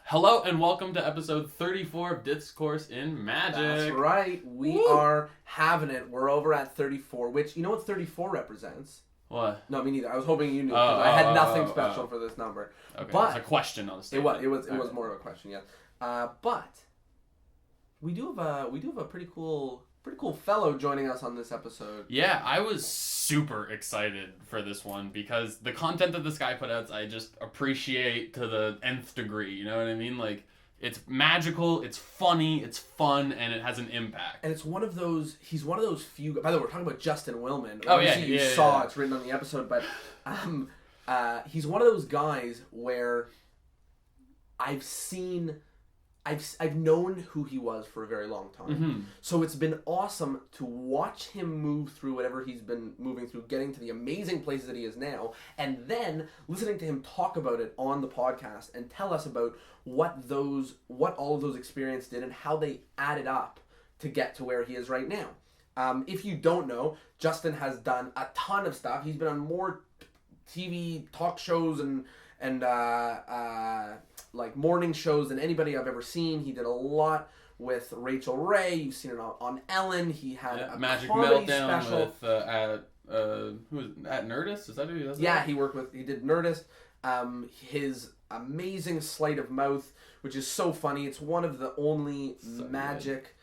Hello and welcome to episode 34 of Discourse in Magic. That's right. We are having it. We're over at 34, which, you know what 34 represents? What? No, me neither. I was hoping you knew because I had nothing special for this number. Okay, but it's a question on the statement. It was more of a question, yeah. But we do have a pretty cool fellow joining us on this episode. Yeah, I was super excited for this one because the content that this guy put out, I just appreciate to the nth degree. You know what I mean? Like, it's magical, it's funny, it's fun, and it has an impact. And it's one of those. He's one of those few. By the way, we're talking about Justin Willman. Oh yeah, you saw it's written on the episode, but he's one of those guys where I've known who he was for a very long time. Mm-hmm. So it's been awesome to watch him move through whatever he's been moving through, getting to the amazing places that he is now, and then listening to him talk about it on the podcast and tell us about what all of those experiences did and how they added up to get to where he is right now. If you don't know, Justin has done a ton of stuff. He's been on more TV talk shows and like morning shows than anybody I've ever seen. He did a lot with Rachel Ray. You've seen it on Ellen. He had a Magic comedy Meltdown special with who is at Nerdist? Is that who he does? Yeah, he did Nerdist. His amazing sleight of mouth, which is so funny. It's one of the only magic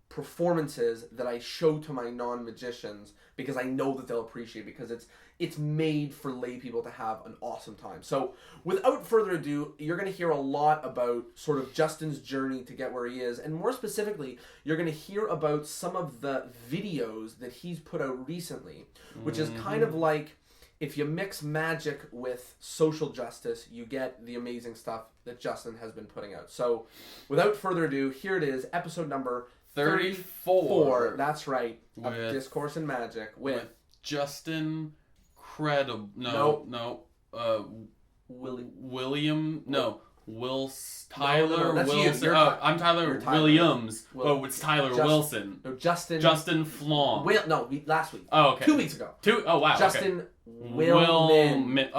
performances that I show to my non-magicians because I know that they'll appreciate it because it's made for lay people to have an awesome time. So without further ado, you're going to hear a lot about sort of Justin's journey to get where he is, and more specifically, you're going to hear about some of the videos that he's put out recently, which is kind of like if you mix magic with social justice, you get the amazing stuff that Justin has been putting out. So without further ado, here it is, episode number 34. That's right. Of Discourse in Magic with Justin William. Tyler Wilson. I'm Tyler Williams. It's Tyler Wilson. No, Justin Flom. Last week. Oh, okay. 2 weeks ago. Oh, wow. Justin okay. Willman.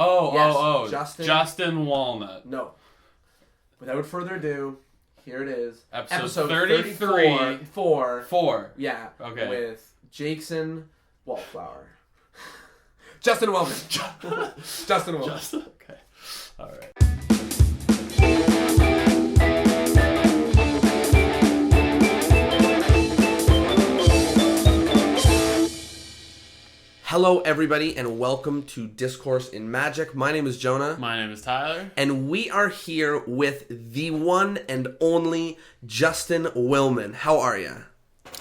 Justin Walnut. No. Without further ado, here it is. Episode 33. 4. Yeah. Okay. With Jason Wallflower. Justin Willman. Justin Willman. Okay. All right. Hello, everybody, and welcome to Discourse in Magic. My name is Jonah. My name is Tyler. And we are here with the one and only Justin Willman. How are you?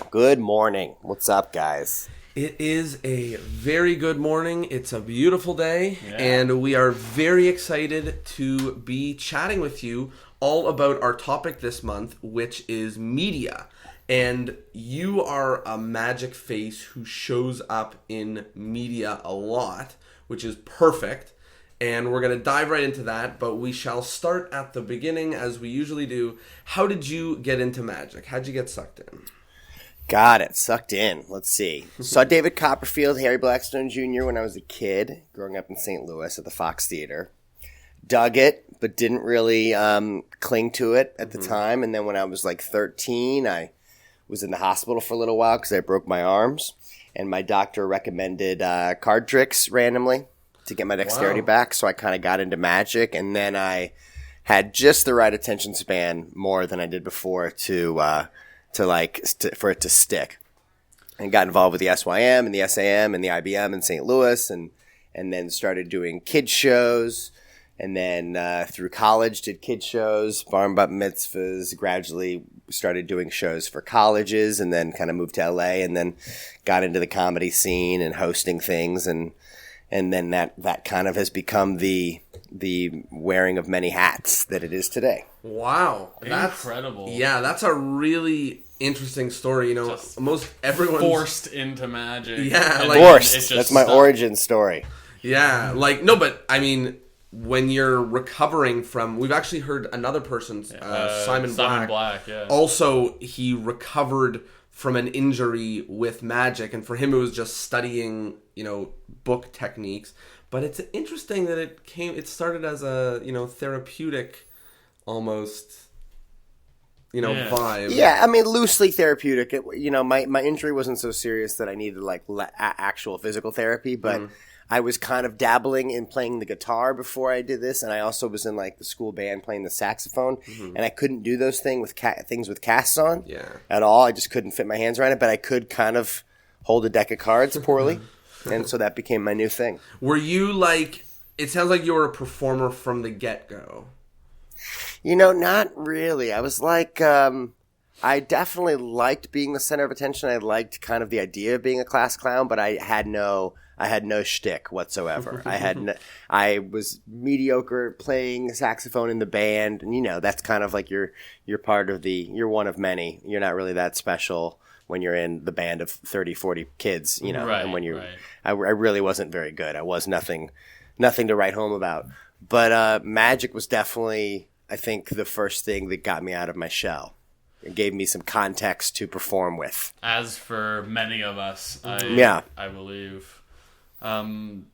Good morning. What's up, guys? It is a very good morning. It's a beautiful day, and we are very excited to be chatting with you all about our topic this month, which is media. And you are a magic face who shows up in media a lot, which is perfect. And we're going to dive right into that, but we shall start at the beginning as we usually do. How did you get into magic? How'd you get sucked in? Got it. Sucked in. Let's see. Saw David Copperfield, Harry Blackstone Jr. when I was a kid, growing up in St. Louis at the Fox Theater. Dug it, but didn't really cling to it at the time. And then when I was like 13, I was in the hospital for a little while because I broke my arms. And my doctor recommended card tricks randomly to get my dexterity back. So I kind of got into magic. And then I had just the right attention span, more than I did before, for it to stick, and got involved with the SYM and the SAM and the IBM in St. Louis, and then started doing kids shows, and then through college did kids shows, bar bat mitzvahs, gradually started doing shows for colleges, and then kind of moved to LA, and then got into the comedy scene and hosting things, and then that kind of has become the wearing of many hats that it is today. Wow. That's incredible. Yeah, that's a really interesting story. You know, just most everyone's forced into magic. Yeah, like, forced. That's my origin story. Yeah, but I mean, when you're recovering from, we've actually heard another person, Simon Black. Yeah. Also, he recovered from an injury with magic, and for him it was just studying, book techniques. But it's interesting that it started as a, therapeutic almost, vibe. Yeah, I mean, loosely therapeutic. My injury wasn't so serious that I needed actual physical therapy, but I was kind of dabbling in playing the guitar before I did this, and I also was in the school band playing the saxophone, and I couldn't do those things with casts on at all. I just couldn't fit my hands around it, but I could kind of hold a deck of cards poorly, and so that became my new thing. Were you it sounds like you were a performer from the get-go. Not really. I was I definitely liked being the center of attention. I liked kind of the idea of being a class clown, but I had no shtick whatsoever. I was mediocre playing saxophone in the band, and that's kind of you're part of you're one of many. You're not really that special when you're in the band of 30, 40 kids, Right, and when right. I really wasn't very good. I was nothing to write home about. But magic was definitely, I think, the first thing that got me out of my shell. It gave me some context to perform with. As for many of us, I believe. You want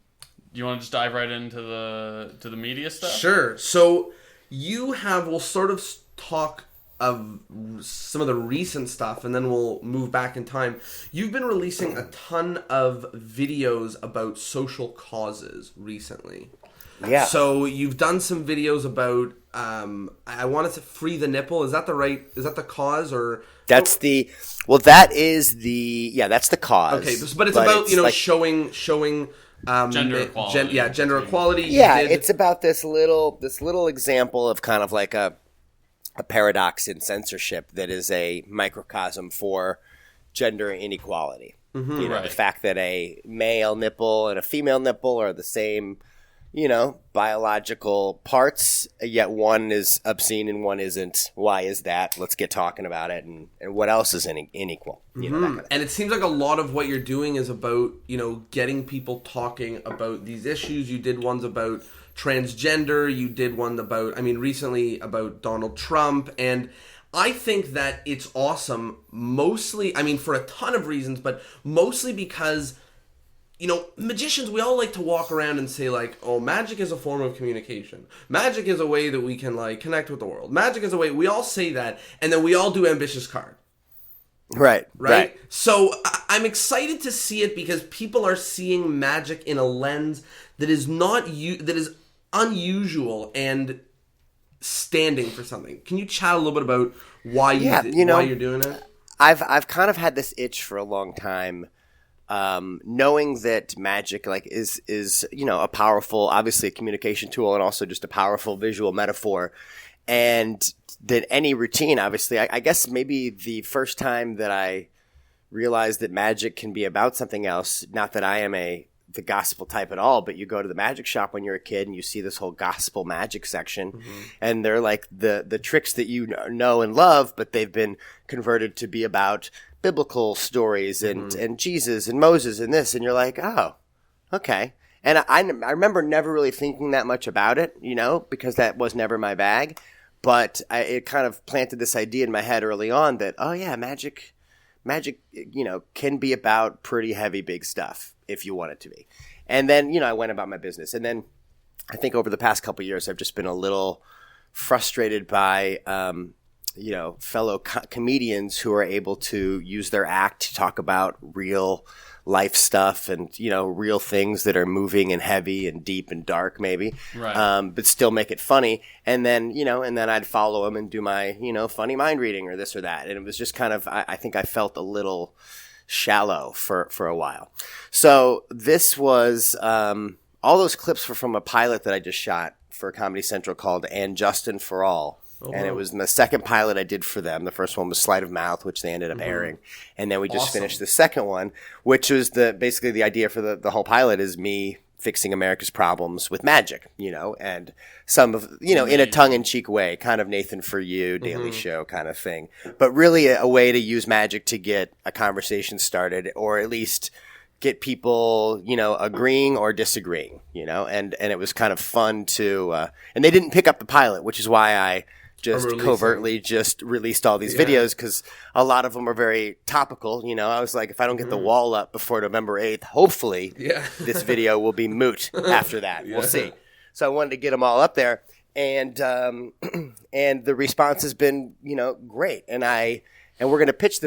to just dive right into the media stuff? Sure. So we'll sort of talk of some of the recent stuff, and then we'll move back in time. You've been releasing a ton of videos about social causes recently. Yeah. So you've done some videos about, I wanted to free the nipple. Is that the cause, or? That's the cause. Okay, but it's about, showing, gender equality. Gender equality. Yeah, it's about this little example of kind of a paradox in censorship that is a microcosm for gender inequality. Right. The fact that a male nipple and a female nipple are the same, biological parts, yet one is obscene and one isn't. Why is that? Let's get talking about it. And what else is unequal? That kind of and it seems like a lot of what you're doing is about, getting people talking about these issues. You did ones about transgender. You did one recently about Donald Trump. And I think that it's awesome, mostly, for a ton of reasons, but mostly because, magicians, we all like to walk around and say, magic is a form of communication. Magic is a way that we can, connect with the world. Magic is a way, we all say that, and then we all do Ambitious Card. Right. So I'm excited to see it because people are seeing magic in a lens that is that is unusual and standing for something. Can you chat a little bit about why you're doing it? I've kind of had this itch for a long time, knowing that magic is a powerful, obviously a communication tool, and also just a powerful visual metaphor, and that any routine, obviously, I guess maybe the first time that I realized that magic can be about something else. Not that I am the gospel type at all, but you go to the magic shop when you're a kid and you see this whole gospel magic section, and they're the tricks that you know and love, but they've been converted to be about biblical stories and Jesus and Moses and this, and you're like, oh, okay. And I remember never really thinking that much about it, because that was never my bag, but it kind of planted this idea in my head early on that, oh yeah, magic, can be about pretty heavy, big stuff if you want it to be. And then, I went about my business. And then I think over the past couple of years, I've just been a little frustrated by, fellow comedians who are able to use their act to talk about real life stuff and, real things that are moving and heavy and deep and dark maybe, right. But still make it funny. And then, I'd follow them and do my, funny mind reading or this or that. And it was just kind of, I think I felt a little shallow for a while. So this was, all those clips were from a pilot that I just shot for Comedy Central called And Justin for All. Oh, and it was the second pilot I did for them. The first one was Sleight of Mouth, which they ended up airing. And then we just finished the second one, which was basically the idea for the whole pilot is me fixing America's problems with magic, and some of, in a tongue-in-cheek way, kind of Nathan For You, Daily Show kind of thing. But really a way to use magic to get a conversation started, or at least get people, agreeing or disagreeing, and it was kind of fun to, and they didn't pick up the pilot, which is why I just covertly just released all these videos, because a lot of them are very topical. I was like, if I don't get the wall up before November 8th, hopefully this video will be moot after that. We'll see. So I wanted to get them all up there. and and the response has been, great. And we're gonna pitch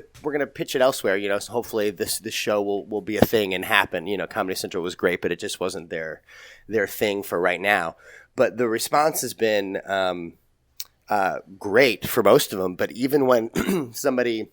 it elsewhere, so hopefully this show will be a thing and happen. Comedy Central was great, but it just wasn't their thing for right now. But the response has been great for most of them. But even when somebody,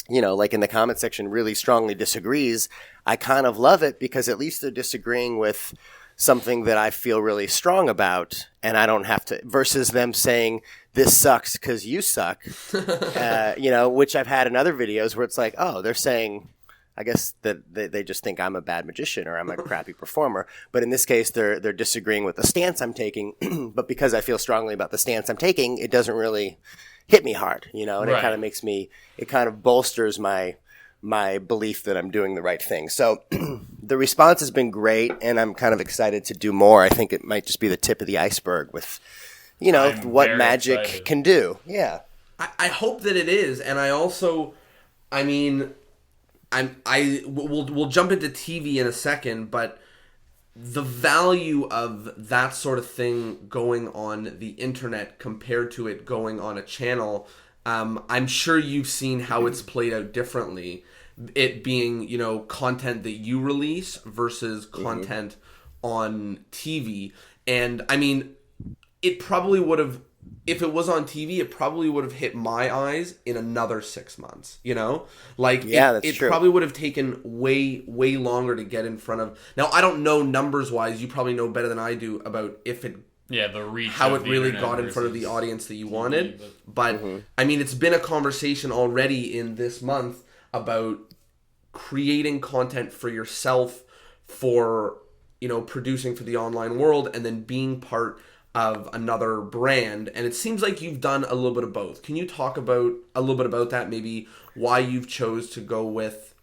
like in the comment section, really strongly disagrees, I kind of love it because at least they're disagreeing with something that I feel really strong about, and I don't have to, versus them saying this sucks because you suck, which I've had in other videos where it's like, oh, they're saying, I guess that they just think I'm a bad magician or I'm a crappy performer. But in this case, they're disagreeing with the stance I'm taking. But because I feel strongly about the stance I'm taking, it doesn't really hit me hard, and Right. it kind of it kind of bolsters my belief that I'm doing the right thing. So the response has been great, and I'm kind of excited to do more. I think it might just be the tip of the iceberg with, I'm what very magic excited. can do. Yeah. I hope that it is, and I also, we'll jump into TV in a second, but the value of that sort of thing going on the internet compared to it going on a channel, I'm sure you've seen how it's played out differently. It being, content that you release versus content on TV. And it probably would have, if it was on TV, it probably would have hit my eyes in another 6 months, That's true. Probably would have taken way, way longer to get in front of. Now, I don't know numbers wise, you probably know better than I do about if it, the reach, how of it the really internet got in front of the versus audience that you TV, wanted. But it's been a conversation already in this month about creating content for yourself, for, producing for the online world, and then being part of another brand. And it seems like you've done a little bit of both. Can you talk about a little bit about that? Maybe why you've chose to go with,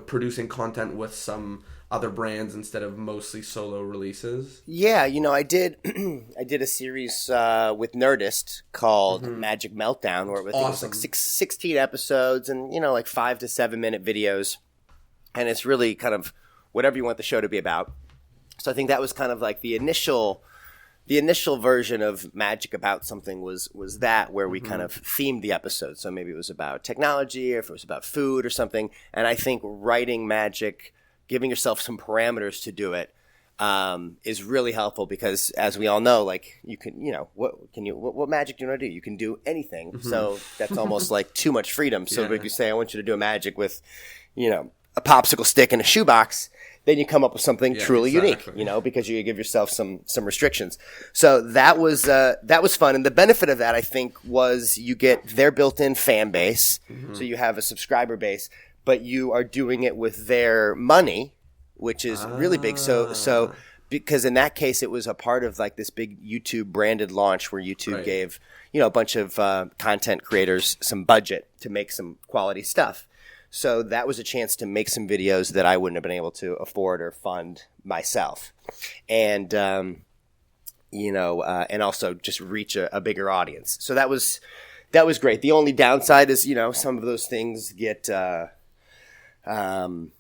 producing content with some other brands instead of mostly solo releases? Yeah, I did I did a series with Nerdist called Magic Meltdown, where it was, I think it was like 16 episodes and, like 5 to 7 minute videos. And it's really kind of whatever you want the show to be about. So I think that was kind of like the initial version of Magic About Something was that, where we kind of themed the episode. So maybe it was about technology, or if it was about food or something. And I think writing magic, giving yourself some parameters to do it, is really helpful because, as we all know, like you can, what magic do you want to do? You can do anything. So that's almost like too much freedom. So if you say, I want you to do a magic with, a popsicle stick and a shoebox, then you come up with something truly unique, because you give yourself some restrictions. So that was fun. And the benefit of that, I think, was you get their built-in fan base. So you have a subscriber base, but you are doing it with their money, which is really big. So because in that case, it was a part of like this big YouTube branded launch where YouTube gave, a bunch of content creators some budget to make some quality stuff. So that was a chance to make some videos that I wouldn't have been able to afford or fund myself. And, and also just reach a bigger audience. So that was great. The only downside is, some of those things get,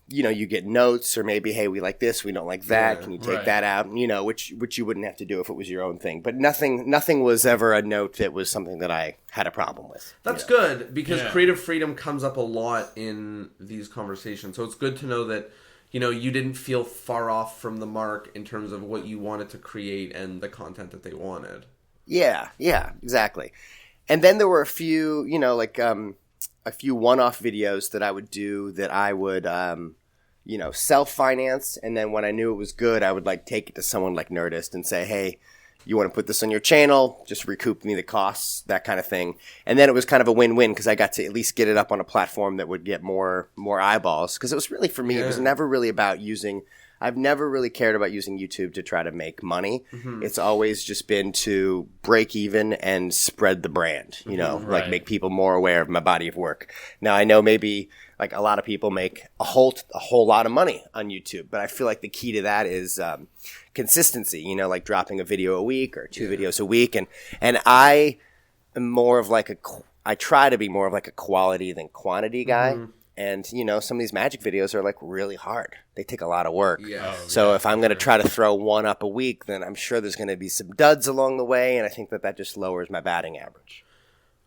you get notes, or maybe, hey, we like this, we don't like that. Can you take that out? Which you wouldn't have to do if it was your own thing. But nothing was ever a note that was something that I had a problem with. That's good, because creative freedom comes up a lot in these conversations. So it's good to know that, you didn't feel far off from the mark in terms of what you wanted to create and the content that they wanted. Yeah, exactly. And then there were a few, a few one-off videos that I would do that I would, self-finance. And then when I knew it was good, I would take it to someone like Nerdist and say, hey, you want to put this on your channel? Just recoup me the costs, that kind of thing. And then it was kind of a win-win because I got to at least get it up on a platform that would get more eyeballs. Because it was really, for me, it was never really about I've never really cared about using YouTube to try to make money. It's always just been to break even and spread the brand, like make people more aware of my body of work. Now, I know maybe like a lot of people make a whole lot of money on YouTube, but I feel like the key to that is consistency, like dropping a video a week or 2 videos a week. And I am more of I try to be more of like a quality than quantity guy. And, you know, some of these magic videos are, like, really hard. They take a lot of work. Yeah. So if I'm going to try to throw one up a week, then I'm sure there's going to be some duds along the way, and I think that just lowers my batting average.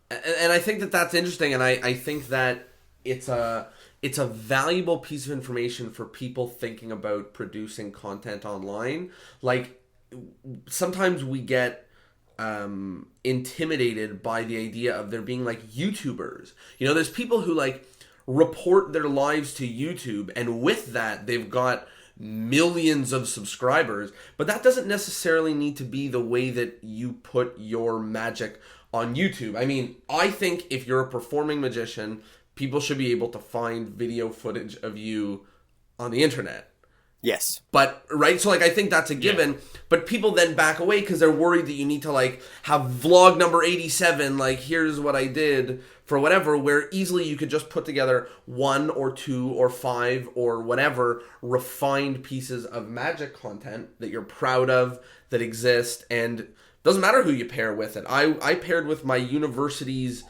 And I think that that's interesting, and I think that it's a valuable piece of information for people thinking about producing content online. Like, sometimes we get intimidated by the idea of there being, like, YouTubers. You know, there's people who, like, report their lives to YouTube, and with that, they've got millions of subscribers, but that doesn't necessarily need to be the way that you put your magic on YouTube. I mean, I think if you're a performing magician, people should be able to find video footage of you on the internet. Yes. But, right, so, like, I think that's a given, but people then back away because they're worried that you need to, like, have vlog number 87, like, here's what I did for whatever, where easily you could just put together 1 or 2 or 5 or whatever refined pieces of magic content that you're proud of, that exist, and doesn't matter who you pair with it. I paired with my university's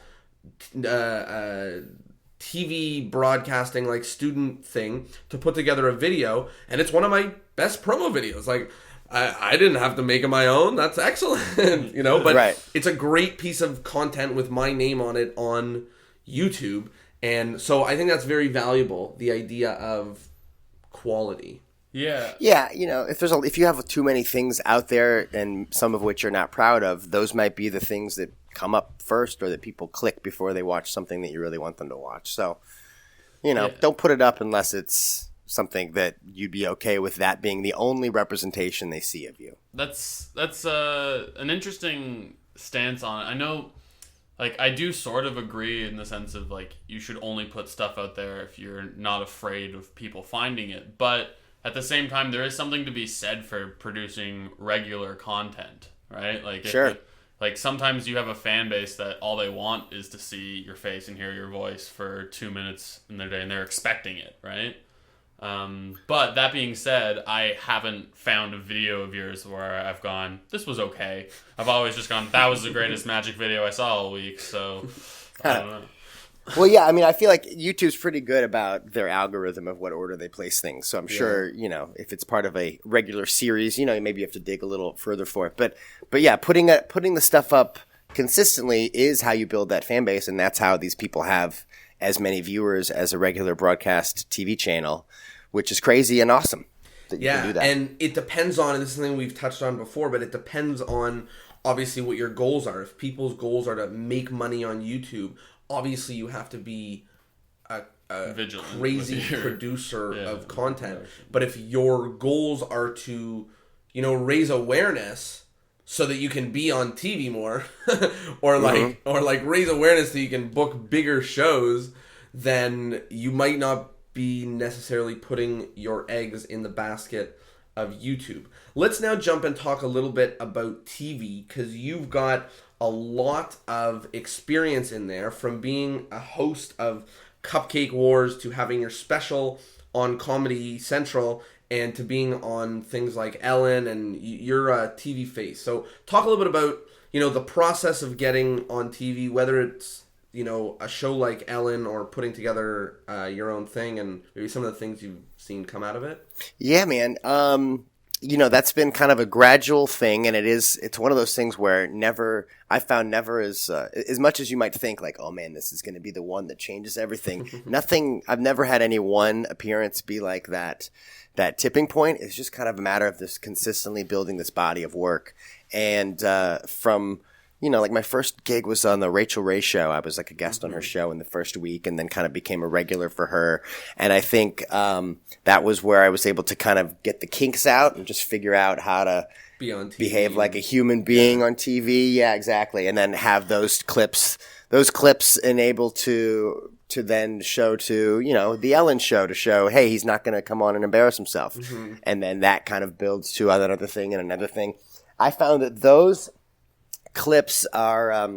TV broadcasting, like, student thing to put together a video, and it's one of my best promo videos. Like, I didn't have to make it my own. That's excellent, you know, but It's a great piece of content with my name on it on YouTube, and so I think that's very valuable, the idea of quality. Yeah, you know, if you have too many things out there and some of which you're not proud of, those might be the things that come up first or that people click before they watch something that you really want them to watch. So, you know, don't put it up unless it's something that you'd be okay with that being the only representation they see of you. That's an interesting stance on it. I know, like, I do sort of agree in the sense of, like, you should only put stuff out there if you're not afraid of people finding it, but at the same time, there is something to be said for producing regular content, right? Like, sure. Like, sometimes you have a fan base that all they want is to see your face and hear your voice for 2 minutes in their day, and they're expecting it, right? But that being said, I haven't found a video of yours where I've gone, this was okay. I've always just gone, that was the greatest magic video I saw all week, so I don't know. Well, yeah, I mean, I feel like YouTube's pretty good about their algorithm of what order they place things. So I'm sure, you know, if it's part of a regular series, you know, maybe you have to dig a little further for it. But yeah, putting the stuff up consistently is how you build that fan base, and that's how these people have as many viewers as a regular broadcast TV channel, which is crazy and awesome that you can do that. And it depends on, and this is something we've touched on before, but it depends on obviously what your goals are. If people's goals are to make money on YouTube, obviously you have to be a crazy producer of content. But if your goals are to, you know, raise awareness so that you can be on TV more, or like raise awareness so you can book bigger shows, then you might not be necessarily putting your eggs in the basket of YouTube. Let's now jump and talk a little bit about TV, because you've got a lot of experience in there, from being a host of Cupcake Wars to having your special on Comedy Central and to being on things like Ellen, and you're a TV face. So talk a little bit about, you know, the process of getting on TV, whether it's, you know, a show like Ellen or putting together your own thing, and maybe some of the things you've seen come out of it. Yeah, man. You know, that's been kind of a gradual thing, and it's one of those things where I found never as much as you might think, like, oh man, this is going to be the one that changes everything. I've never had any one appearance be like that tipping point. It's just kind of a matter of this consistently building this body of work. And from, you know, like my first gig was on the Rachel Ray show. I was like a guest on her show in the first week, and then kind of became a regular for her. And I think that was where I was able to kind of get the kinks out and just figure out how to be on TV, behave like a human being on TV. Yeah, exactly. And then have those clips enabled to then show to, you know, the Ellen show, to show, hey, he's not going to come on and embarrass himself. Mm-hmm. And then that kind of builds to another thing and another thing. I found that those clips are,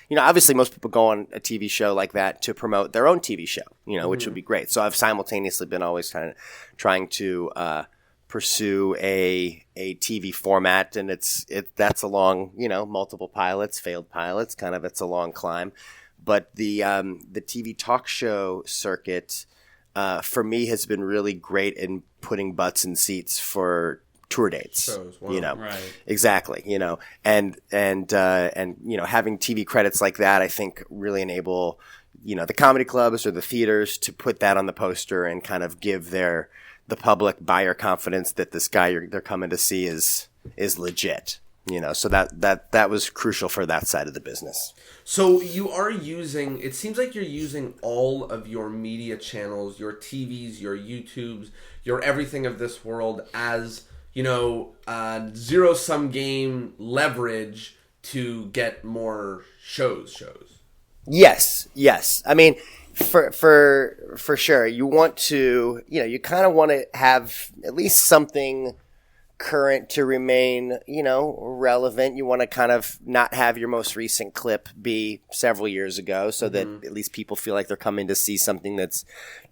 you know, obviously most people go on a TV show like that to promote their own TV show, you know, which would be great. So I've simultaneously been always kind of trying to pursue a TV format, and that's along, you know, multiple pilots, failed pilots, kind of, it's a long climb. But the TV talk show circuit, for me has been really great in putting butts in seats for tour dates. Shows, wow. You know, Right. exactly. You know, and you know, having TV credits like that, I think really enable, you know, the comedy clubs or the theaters to put that on the poster and kind of give the public buyer confidence that this guy they're coming to see is legit. You know, so that was crucial for that side of the business. So you are using, it seems like you're using all of your media channels, your TVs, your YouTubes, your everything of this world as, you know, zero-sum game leverage to get more shows. Yes. I mean, for sure, you want to, you know, you kind of want to have at least something current to remain, you know, relevant. You want to kind of not have your most recent clip be several years ago so that at least people feel like they're coming to see something that's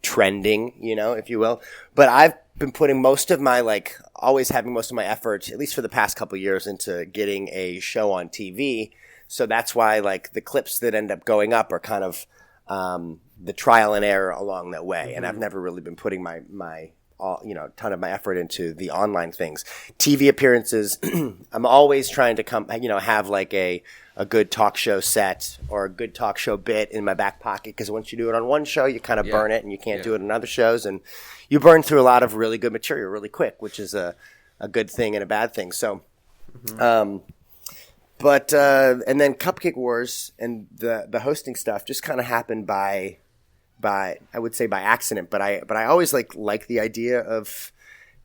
trending, you know, if you will. But I've been putting most of my, like, always having most of my effort, at least for the past couple of years, into getting a show on TV. So that's why, like, the clips that end up going up are kind of the trial and error along that way. And I've never really been putting my you know, ton of my effort into the online things. TV appearances, I'm always trying to have like a good talk show set or a good talk show bit in my back pocket, because once you do it on one show, you kind of burn it and you can't do it on other shows, and you burn through a lot of really good material really quick, which is a good thing and a bad thing. So, and then Cupcake Wars and the hosting stuff just kind of happened by I would say by accident, but I always like the idea of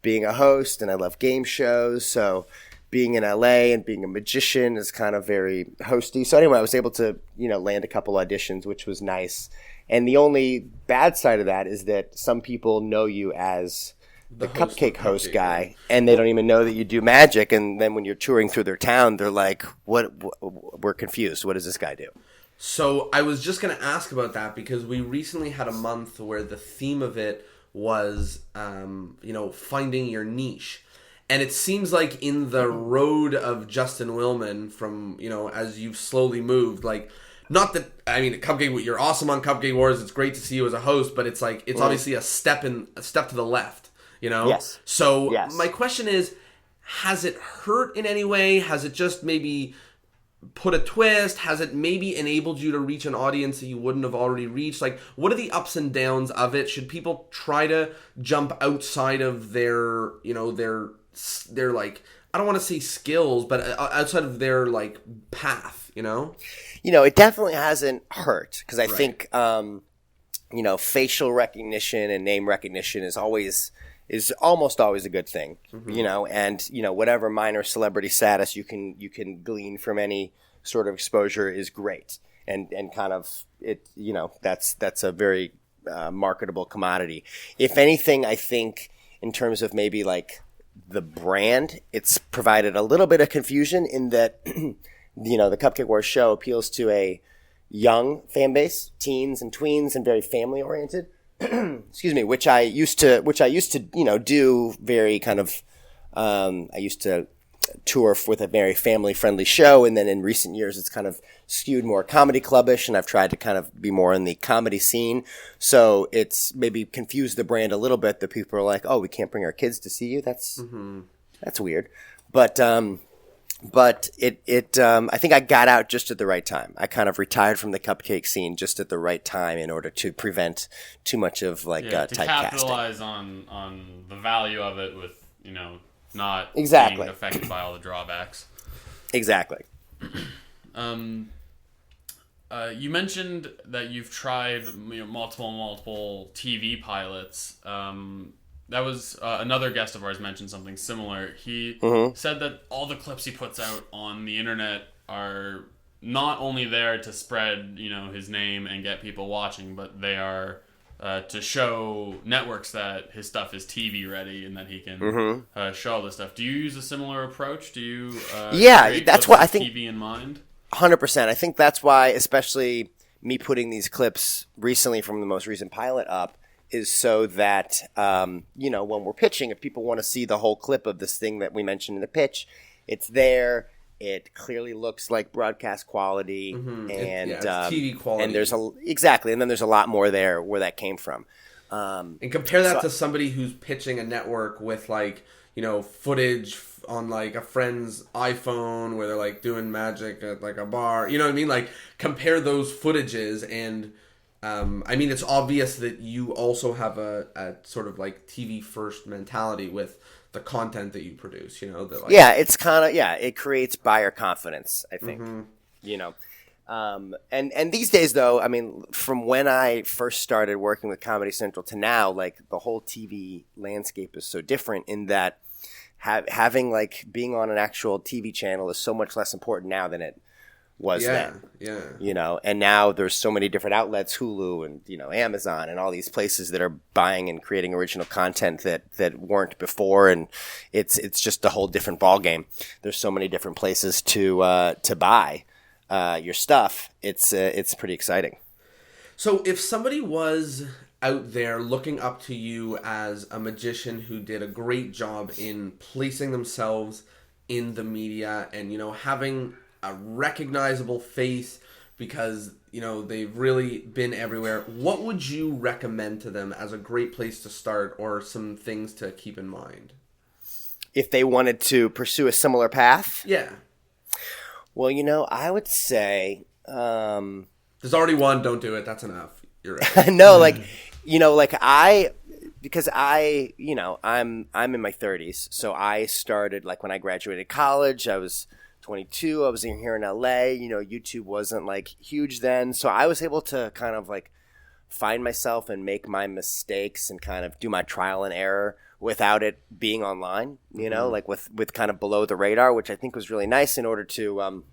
being a host, and I love game shows. So being in LA and being a magician is kind of very hosty. So anyway, I was able to, you know, land a couple auditions, which was nice. And the only bad side of that is that some people know you as the cupcake host guy, and they don't even know that you do magic. And then when you're touring through their town, they're like, "What? We're confused. What does this guy do?" So I was just going to ask about that, because we recently had a month where the theme of it was, you know, finding your niche. And it seems like in the road of Justin Willman, from, you know, as you've slowly moved, like, not that, I mean, you're awesome on Cupcake Wars. It's great to see you as a host, but it's like, it's obviously a step to the left, you know? Yes. So Yes. My question is, has it hurt in any way? Has it just maybe put a twist? Has it maybe enabled you to reach an audience that you wouldn't have already reached? Like, what are the ups and downs of it? Should people try to jump outside of their, you know, their like, I don't want to say skills, but outside of their, like, path, you know? You know, it definitely hasn't hurt, because I think, you know, facial recognition and name recognition is almost always a good thing, you know, and, you know, whatever minor celebrity status you can glean from any sort of exposure is great. And kind of it, you know, that's a very marketable commodity. If anything, I think in terms of maybe like the brand, it's provided a little bit of confusion in that, you know, the Cupcake Wars show appeals to a young fan base, teens and tweens, and very family oriented. Excuse me, which I used to, you know, do very kind of, I used to tour with a very family friendly show. And then in recent years, it's kind of skewed more comedy clubbish, and I've tried to kind of be more in the comedy scene. So it's maybe confused the brand a little bit, that people are like, oh, we can't bring our kids to see you. That's weird. But it I think I got out just at the right time. I kind of retired from the cupcake scene just at the right time in order to prevent too much of like to typecasting. capitalize on the value of it with, you know, not being affected by all the drawbacks. Exactly. You mentioned that you've tried, you know, multiple TV pilots. That was another guest of ours mentioned something similar. He said that all the clips he puts out on the internet are not only there to spread, you know, his name and get people watching, but they are to show networks that his stuff is TV ready and that he can show all this stuff. Do you use a similar approach? Do you? That's what I think. TV in mind. 100%. I think that's why, especially me putting these clips recently from the most recent pilot up, is so that, you know, when we're pitching, if people want to see the whole clip of this thing that we mentioned in the pitch, it's there. It clearly looks like broadcast quality, and it's TV quality. And there's and then there's a lot more there where that came from. And compare that to somebody who's pitching a network with like, footage on like a friend's iPhone where they're like doing magic at like a bar. You know what I mean? Like compare those footages and it's obvious that you also have a sort of like TV first mentality with the content that you produce, that like, it's kind of, it creates buyer confidence, I think, and these days though, I mean, from when I first started working with Comedy Central to now, like the whole TV landscape is so different in that having like being on an actual TV channel is so much less important now than it was then. Yeah. And now there's so many different outlets, Hulu and, Amazon and all these places that are buying and creating original content that weren't before. And it's just a whole different ballgame. There's so many different places to buy your stuff. It's pretty exciting. So if somebody was out there looking up to you as a magician who did a great job in placing themselves in the media and, having a recognizable face because, they've really been everywhere, what would you recommend to them as a great place to start or some things to keep in mind? If they wanted to pursue a similar path? Yeah. Well, I would say... There's already one, don't do it, that's enough. You're right. No, because I'm in my 30s, so I started, like, when I graduated college, I was 22, I was here in LA, YouTube wasn't, like, huge then, so I was able to kind of, like, find myself and make my mistakes and kind of do my trial and error without it being online, like, with kind of below the radar, which I think was really nice in order to,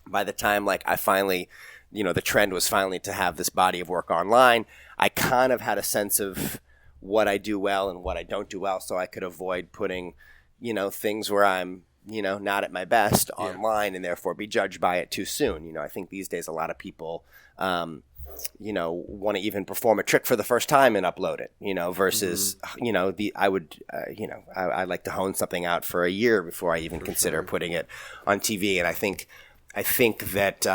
by the time, like, I finally, the trend was finally to have this body of work online, I kind of had a sense of what I do well and what I don't do well, so I could avoid putting, things where I'm, not at my best online and therefore be judged by it too soon. I think these days a lot of people, want to even perform a trick for the first time and upload it, versus, I like to hone something out for a year before I even consider putting it on TV. And I think that,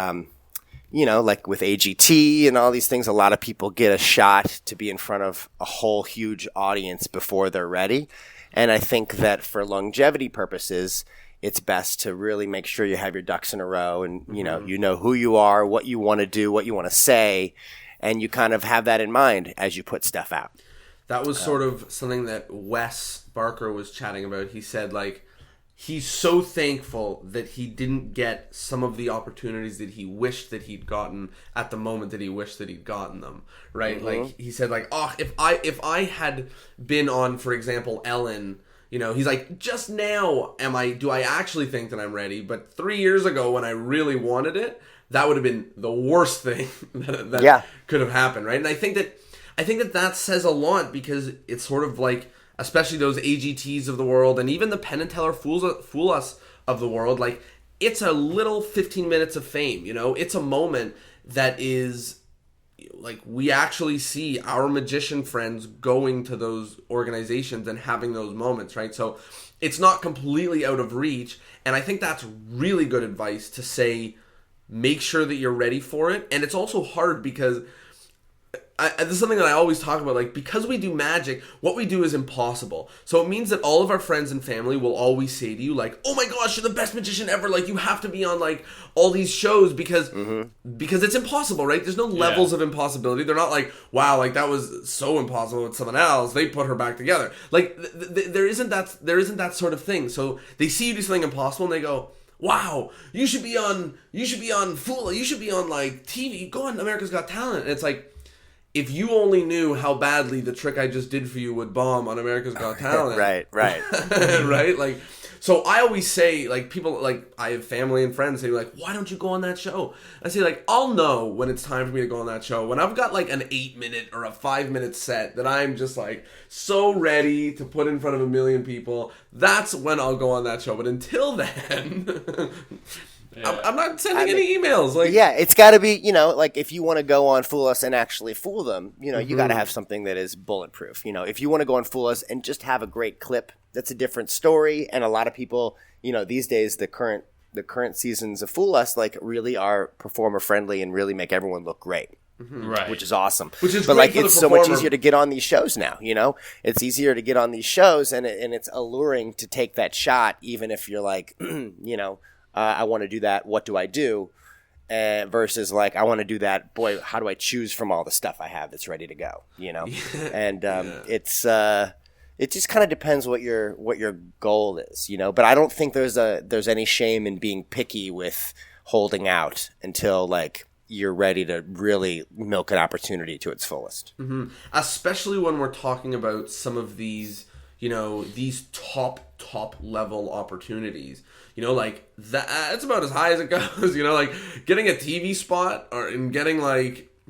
like with AGT and all these things, a lot of people get a shot to be in front of a whole huge audience before they're ready. And I think that for longevity purposes, it's best to really make sure you have your ducks in a row and, you know who you are, what you want to do, what you want to say, and you kind of have that in mind as you put stuff out. That was sort of something that Wes Barker was chatting about. He said, like, he's so thankful that he didn't get some of the opportunities that he wished that he'd gotten at the moment that he wished that he'd gotten them, right? Like, he said, like, if I had been on, for example, Ellen, he's like, just now do I actually think that I'm ready? But 3 years ago when I really wanted it, that would have been the worst thing that could have happened, right? And I think that says a lot because it's sort of like, especially those AGTs of the world and even the Penn and Teller Fool Us of the world, like, it's a little 15 minutes of fame, It's a moment that is, like, we actually see our magician friends going to those organizations and having those moments, right? So it's not completely out of reach, and I think that's really good advice to say, make sure that you're ready for it. And it's also hard because... this is something that I always talk about, like, because we do magic, what we do is impossible. So it means that all of our friends and family will always say to you, like, oh my gosh, you're the best magician ever, like, you have to be on, like, all these shows because it's impossible, right? There's no levels of impossibility. They're not like, wow, like, that was so impossible with someone else, they put her back together. Like, there isn't that sort of thing. So they see you do something impossible and they go, wow, you should be on Fool, you should be on, like, TV, go on America's Got Talent. And it's like, if you only knew how badly the trick I just did for you would bomb on America's Got Talent. Right. Right? Like, so I always say, like, people, like, I have family and friends say, like, why don't you go on that show? I say, like, I'll know when it's time for me to go on that show. When I've got, like, an 8-minute or a 5-minute set that I'm just, like, so ready to put in front of a million people, that's when I'll go on that show. But until then... I'm not sending any emails. Like, it's got to be, like, if you want to go on Fool Us and actually fool them, you got to have something that is bulletproof. If you want to go on Fool Us and just have a great clip, that's a different story. And a lot of people, these days, the current seasons of Fool Us, like, really are performer friendly and really make everyone look great. Right. which is awesome. Which is but great like for the it's so much performer. easier to get on these shows now. It's easier to get on these shows, and it's alluring to take that shot, even if you're like, I want to do that. What do I do? Versus like, I want to do that. Boy, how do I choose from all the stuff I have that's ready to go? And it's it just kind of depends what your goal is, But I don't think there's any shame in being picky with holding out until like you're ready to really milk an opportunity to its fullest. Mm-hmm. Especially when we're talking about some of these, these top level opportunities. Like that's about as high as it goes. Like getting a TV spot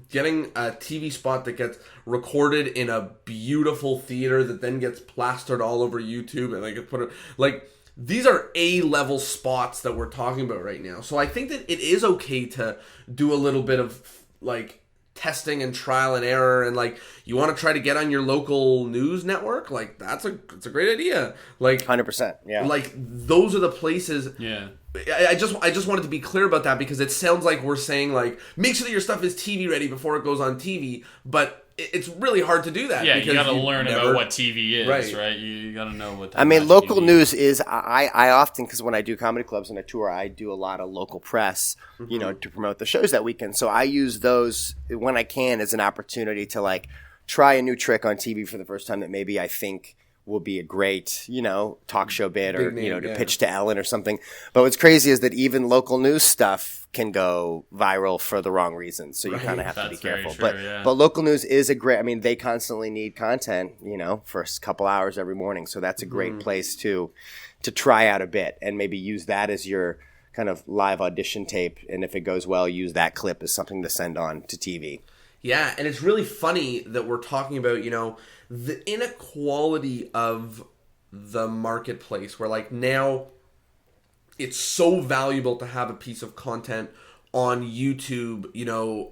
getting a TV spot that gets recorded in a beautiful theater that then gets plastered all over YouTube and these are A-level spots that we're talking about right now. So I think that it is okay to do a little bit of like testing and trial and error, and like you want to try to get on your local news network, like that's a great idea. Like 100%, yeah. Like those are the places. Yeah. I just wanted to be clear about that, because it sounds like we're saying like make sure that your stuff is TV ready before it goes on TV, but it's really hard to do that. Yeah, because you got to learn about what TV is, right? You got to know what. I mean, local news is. I often, because when I do comedy clubs and I tour, I do a lot of local press, to promote the shows that weekend. So I use those when I can as an opportunity to like try a new trick on TV for the first time that maybe I think will be a great, talk show bit, or, to pitch to Ellen or something. But what's crazy is that even local news stuff can go viral for the wrong reasons. So you kind of have to be careful. But local news is they constantly need content, for a couple hours every morning. So that's a great place to try out a bit and maybe use that as your kind of live audition tape. And if it goes well, use that clip as something to send on to TV. Yeah, and it's really funny that we're talking about, the inequality of the marketplace, where like now it's so valuable to have a piece of content on YouTube,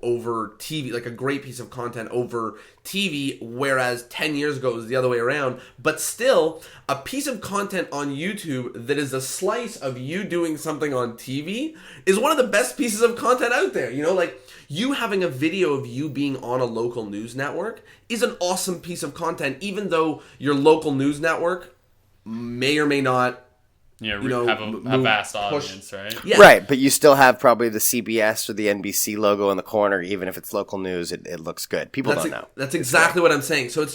over TV, like a great piece of content over TV, whereas 10 years ago it was the other way around. But still, a piece of content on YouTube that is a slice of you doing something on TV is one of the best pieces of content out there. Like you having a video of you being on a local news network is an awesome piece of content, even though your local news network may or may not have a vast audience, right? Yeah. Right, but you still have probably the CBS or the NBC logo in the corner. Even if it's local news, it looks good. People don't know. That's exactly what I'm saying. So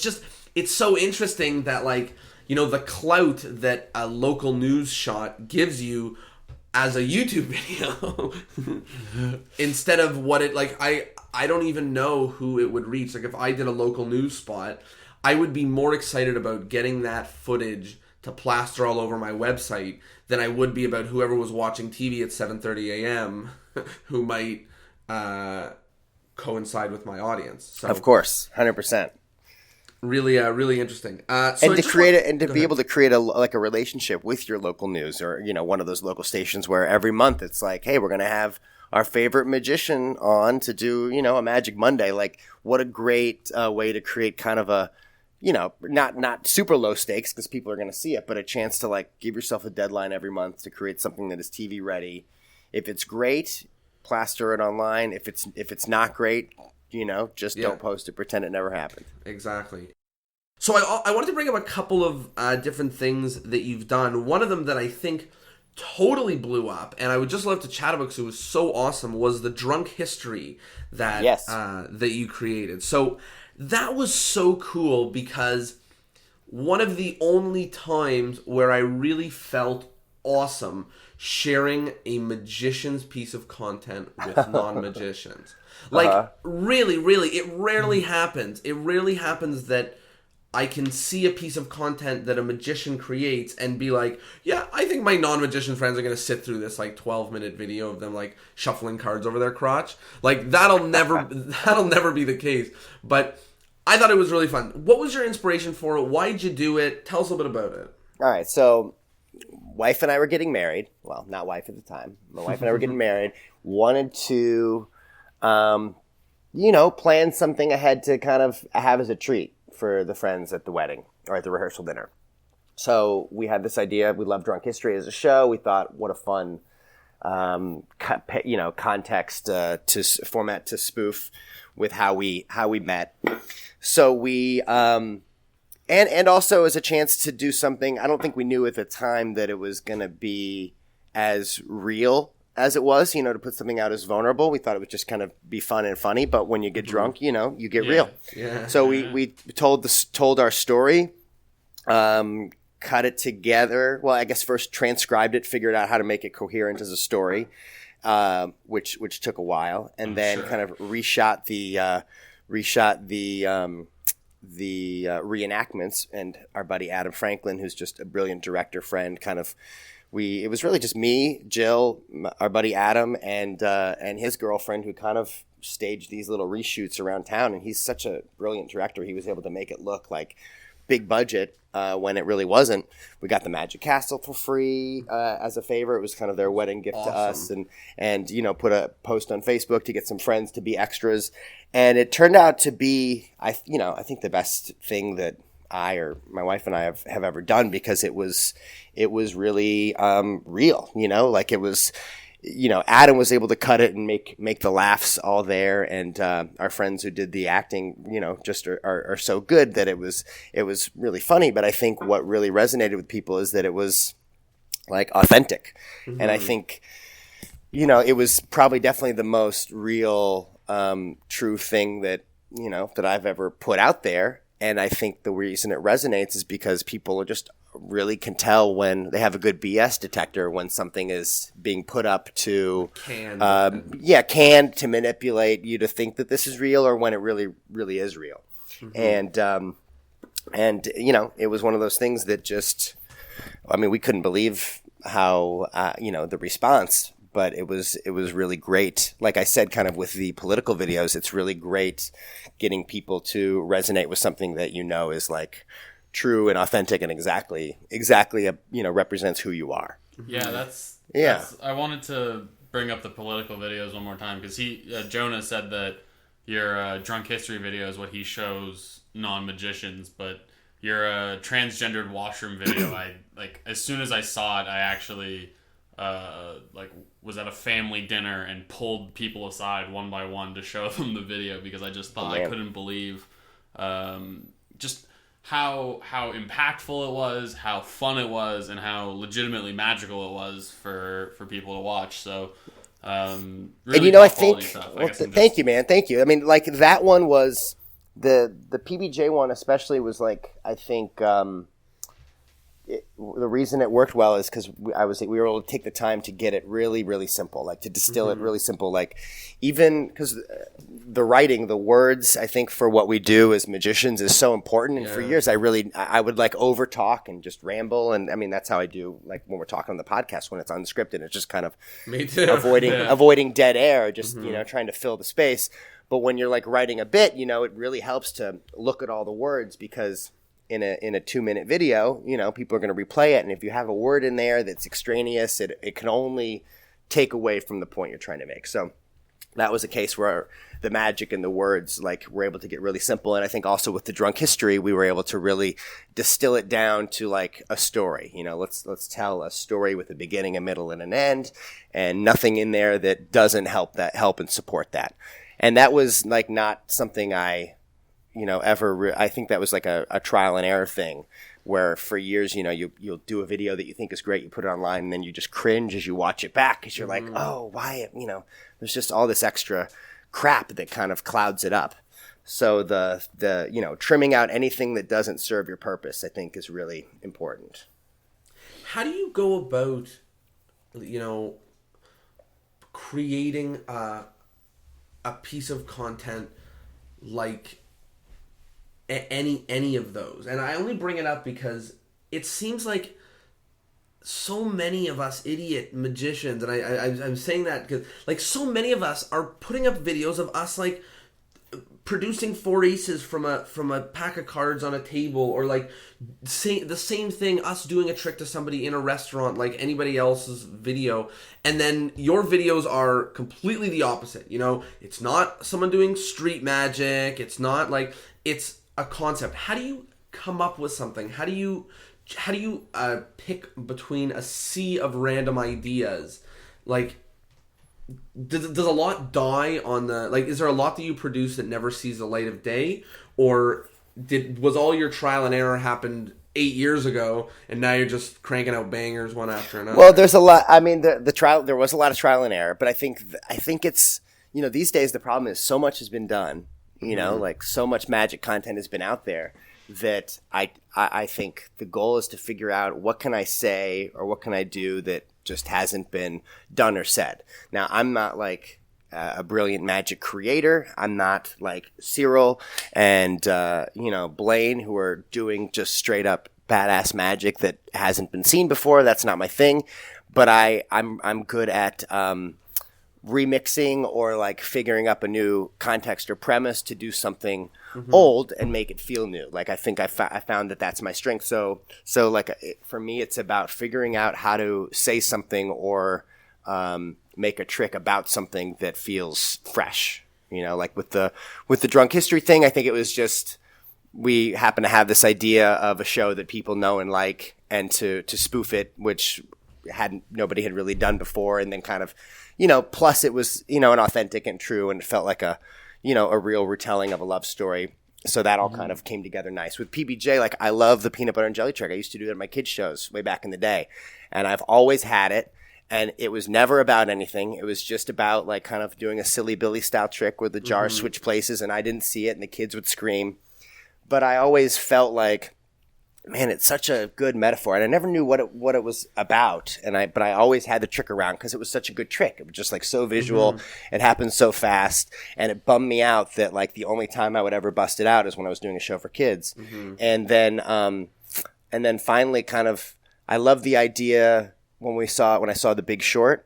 it's so interesting that like, the clout that a local news shot gives you as a YouTube video instead of what it, like, I don't even know who it would reach. Like if I did a local news spot, I would be more excited about getting that footage to plaster all over my website than I would be about whoever was watching TV at 7:30 a.m. who might coincide with my audience. So, of course, 100%. Really, really interesting. And to be able to create a relationship with your local news, or one of those local stations where every month it's like, hey, we're gonna have our favorite magician on to do a Magic Monday. Like, what a great way to create kind of a not super low stakes because people are going to see it, but a chance to like give yourself a deadline every month to create something that is TV ready. If it's great, plaster it online. If it's not great, just don't post it. Pretend it never happened. Exactly. So I wanted to bring up a couple of different things that you've done. One of them that I think totally blew up, and I would just love to chat about because it was so awesome, was the drunk history that that you created. So that was so cool because one of the only times where I really felt awesome sharing a magician's piece of content with non-magicians. Like, really, it rarely happens. It rarely happens that I can see a piece of content that a magician creates and be like, yeah, I think my non-magician friends are going to sit through this like 12-minute video of them like shuffling cards over their crotch. Like, that'll never be the case. But I thought it was really fun. What was your inspiration for it? Why'd you do it? Tell us a bit about it. All right, so wife and I were getting married. Well, not wife at the time. My wife and I were getting married. Wanted to, plan something ahead to kind of have as a treat for the friends at the wedding or at the rehearsal dinner. So we had this idea. We love Drunk History as a show. We thought, what a fun context format to spoof with how we met. So we and also as a chance to do something. I don't think we knew at the time that it was going to be as real as it was, to put something out as vulnerable. We thought it would just kind of be fun and funny, but when you get drunk, you get real. Yeah. So we told our story, cut it together. Well, I guess first transcribed it, figured out how to make it coherent as a story, which took a while, and then kind of reshot the reenactments. And our buddy Adam Franklin, who's just a brilliant director friend, it was really just me, Jill, our buddy Adam, and his girlfriend, who kind of staged these little reshoots around town. And he's such a brilliant director. He was able to make it look like big budget when it really wasn't. We got the Magic Castle for free as a favor. It was kind of their wedding gift to us, and put a post on Facebook to get some friends to be extras. And it turned out to be, I think the best thing that I or my wife and I have ever done, because it was really real, like it was, Adam was able to cut it and make the laughs all there. And our friends who did the acting, just are so good that it was really funny. But I think what really resonated with people is that it was like authentic. Mm-hmm. And I think, it was probably definitely the most real, true thing that I've ever put out there. And I think the reason it resonates is because people just really can tell when they have a good BS detector, when something is being put up to canned to manipulate you to think that this is real, or when it really, really is real. Mm-hmm. And it was one of those things that we couldn't believe how the response. But it was really great. Like I said, kind of with the political videos, it's really great getting people to resonate with something that is like true and authentic and exactly represents who you are. Yeah, that's I wanted to bring up the political videos one more time, because Jonah said that your drunk history video is what he shows non-magicians, but your transgendered washroom video, as soon as I saw it, I actually was at a family dinner and pulled people aside one by one to show them the video, because I just thought I couldn't believe just how impactful it was, how fun it was, and how legitimately magical it was for people to watch. So really, and I think thank you, man, thank you. I mean, like that one was the PBJ one especially was like, I think the reason it worked well is because we were able to take the time to get it really, really simple, like to distill it really simple, like even because the writing, the words, I think for what we do as magicians is so important. And for years, I would like over talk and just ramble. And I mean, that's how I do, like when we're talking on the podcast, when it's unscripted, it's just kind of avoiding dead air, just, trying to fill the space. But when you're like writing a bit, it really helps to look at all the words, because in a 2-minute video, people are going to replay it. And if you have a word in there that's extraneous, it can only take away from the point you're trying to make. So that was a case where the magic and the words were able to get really simple. And I think also with the drunk history, we were able to really distill it down to like a story. Let's tell a story with a beginning, a middle, and an end, and nothing in there that doesn't help and support that. And that was like not something I I think that was like a trial and error thing, where for years, you'll do a video that you think is great, you put it online, and then you just cringe as you watch it back, because you're like, oh, why, there's just all this extra crap that kind of clouds it up. So the trimming out anything that doesn't serve your purpose, I think, is really important. How do you go about, creating a piece of content like any of those? And I only bring it up because it seems like so many of us idiot magicians, and I'm saying that because like so many of us are putting up videos of us like producing 4 aces from a pack of cards on a table, or like the same thing, us doing a trick to somebody in a restaurant like anybody else's video, and then your videos are completely the opposite. It's not someone doing street magic, it's not like, it's a concept. How do you come up with something? How do you pick between a sea of random ideas like, does a lot die on the, like, is there a lot that you produce that never sees the light of day, or was all your trial and error happened 8 years ago and now you're just cranking out bangers one after another? Well, there's a lot. I mean, the trial, there was a lot of trial and error, but I think it's, you know, these days the problem is so much has been done, you know, like so much magic content has been out there that I think the goal is to figure out what can I say or what can I do that just hasn't been done or said. Now, I'm not like a brilliant magic creator. I'm not like Cyril and, you know, Blaine, who are doing just straight up badass magic that hasn't been seen before. That's not my thing. But I'm good at remixing or like figuring up a new context or premise to do something old and make it feel new. Like, I think I found that that's my strength. So like for me, it's about figuring out how to say something or make a trick about something that feels fresh. You know, like with the drunk history thing, I think it was just, we happen to have this idea of a show that people know and like, and to spoof it, which nobody had really done before. And then kind of, you know, plus it was, you know, an authentic and true, and it felt like a, you know, a real retelling of a love story. So that all kind of came together nice. With PBJ, like, I love the peanut butter and jelly trick. I used to do it at my kids' shows way back in the day. And I've always had it. And it was never about anything. It was just about like kind of doing a silly Billy style trick where the jars switch places and I didn't see it and the kids would scream. But I always felt like, man, it's such a good metaphor. And I never knew what it was about. But I always had the trick around because it was such a good trick. It was just like so visual. It happened so fast. And it bummed me out that like the only time I would ever bust it out is when I was doing a show for kids. And then finally kind of, I love the idea when I saw The Big Short,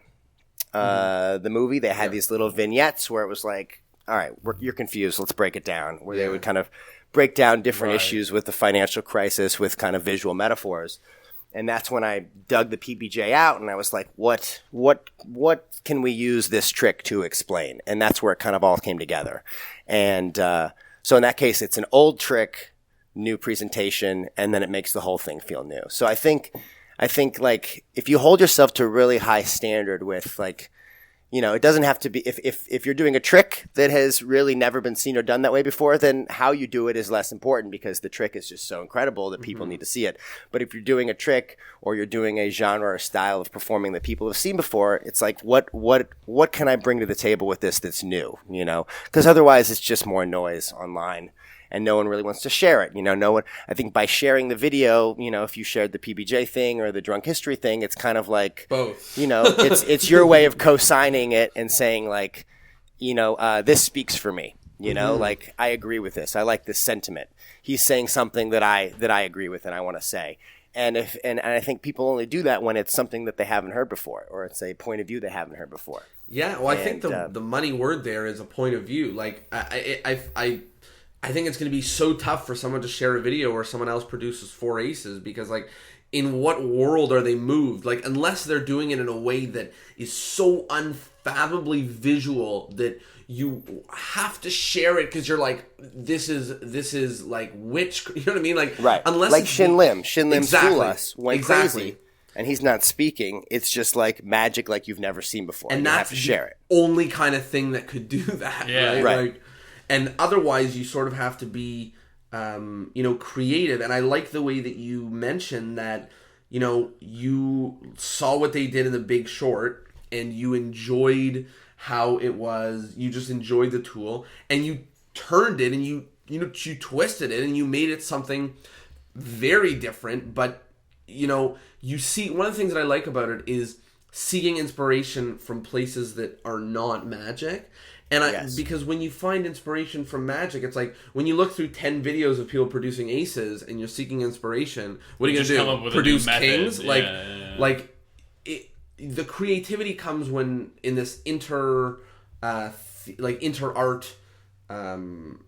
the movie, they had these little vignettes where it was like, all right, you're confused. Let's break it down. Where they would kind of break down different issues with the financial crisis with kind of visual metaphors. And that's when I dug the PBJ out and I was like, what can we use this trick to explain? And that's where it kind of all came together. And so in that case, it's an old trick, new presentation, and then it makes the whole thing feel new. So I think like if you hold yourself to a really high standard with like, you know, it doesn't have to be, if you're doing a trick that has really never been seen or done that way before, then how you do it is less important because the trick is just so incredible that people need to see it. But if you're doing a trick or you're doing a genre or style of performing that people have seen before, it's like, what can I bring to the table with this that's new, you know? Because otherwise it's just more noise online. And no one really wants to share it. You know, no one, I think by sharing the video, you know, if you shared the PBJ thing or the drunk history thing, it's kind of like, both, you know, it's your way of co-signing it and saying like, you know, this speaks for me, you know, like I agree with this. I like this sentiment. He's saying something that I agree with and I want to say. And I think people only do that when it's something that they haven't heard before, or it's a point of view they haven't heard before. Yeah. Well, I think the money word there is a point of view. Like I think it's going to be so tough for someone to share a video where someone else produces 4 aces because, like, in what world are they moved? Like, unless they're doing it in a way that is so unfathomably visual that you have to share it because you're like, this is like witch. You know what I mean? Like, right. Unless like Shin Lim's exactly. Fool Us went crazy, and he's not speaking. It's just like magic, like you've never seen before, and you have to share it. Only kind of thing that could do that. Yeah, right. Like, and otherwise, you sort of have to be, you know, creative. And I like the way that you mentioned that, you know, you saw what they did in The Big Short and you enjoyed how it was. You just enjoyed the tool and you turned it and you twisted it and you made it something very different. But, you know, you see, one of the things that I like about it is seeking inspiration from places that are not magic. And because when you find inspiration from magic, it's like when you look through 10 videos of people producing aces and you're seeking inspiration, what are you going to do? Produce kings? The creativity comes when in this inter-art, you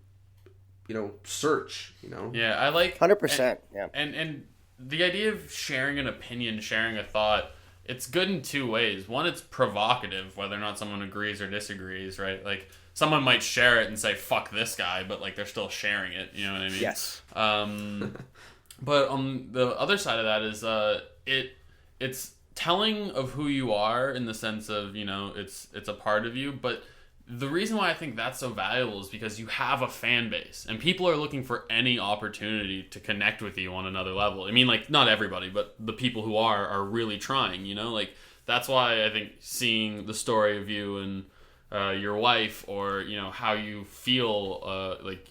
know, search, you know? Yeah, I like... 100%, yeah. And the idea of sharing an opinion, sharing a thought... It's good in 2 ways. One, it's provocative, whether or not someone agrees or disagrees, right? Like, someone might share it and say, fuck this guy, but, like, they're still sharing it, you know what I mean? Yes. But on the other side of that is, telling of who you are in the sense of, you know, it's a part of you, but the reason why I think that's so valuable is because you have a fan base and people are looking for any opportunity to connect with you on another level. I mean, like, not everybody, but the people who are really trying, you know, like, that's why I think seeing the story of you and your wife, or, you know, how you feel like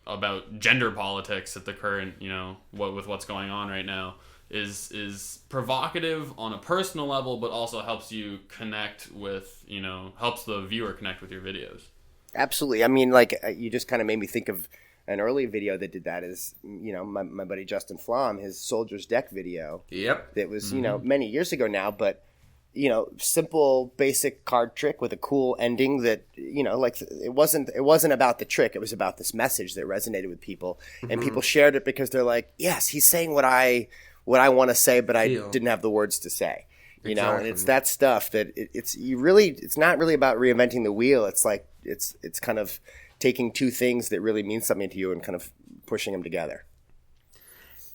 about gender politics at the current, you know, with what's going on right now, is provocative on a personal level, but also helps you connect with, you know, helps the viewer connect with your videos. Absolutely. I mean, like, you just kind of made me think of an early video that did that is, you know, my buddy Justin Willman, his Soldier's Deck video. Yep. That was, you know, many years ago now, but, you know, simple, basic card trick with a cool ending that, you know, like, it wasn't about the trick. It was about this message that resonated with people. And people shared it because they're like, yes, he's saying what I want to say, but I didn't have the words to say, you know, and it's that stuff that it's not really about reinventing the wheel. It's like, it's kind of taking two things that really mean something to you and kind of pushing them together.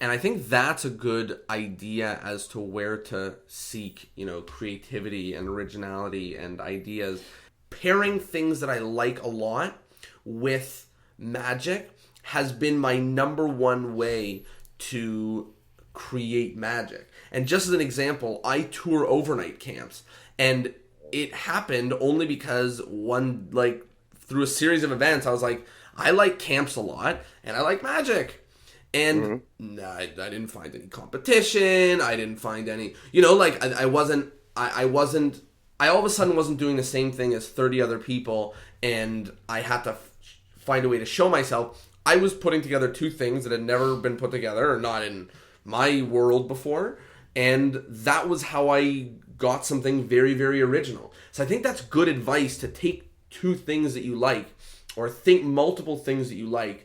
And I think that's a good idea as to where to seek, you know, creativity and originality and ideas. Pairing things that I like a lot with magic has been my number one way to create magic. And just as an example, I tour overnight camps, and it happened only because through a series of events, I was like, I like camps a lot and I like magic. And I didn't find any competition. I didn't find any, you know, like I all of a sudden wasn't doing the same thing as 30 other people, and I had to find a way to show myself. I was putting together two things that had never been put together, or not in my world before, and that was how I got something very, very original. So I think that's good advice, to take two things that you like, or think multiple things that you like,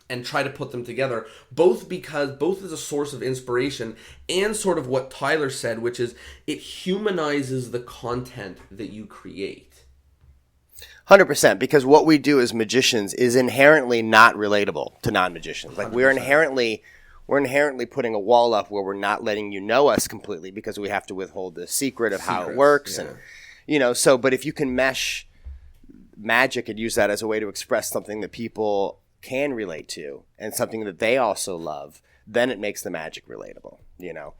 and try to put them together, both as a source of inspiration and sort of what Tyler said, which is it humanizes the content that you create. 100%, because what we do as magicians is inherently not relatable to non-magicians. Like, we're inherently putting a wall up where we're not letting you know us completely, because we have to withhold the secret of how it works. Yeah. And, you know, so, but if you can mesh magic and use that as a way to express something that people can relate to and something that they also love, then it makes the magic relatable, you know.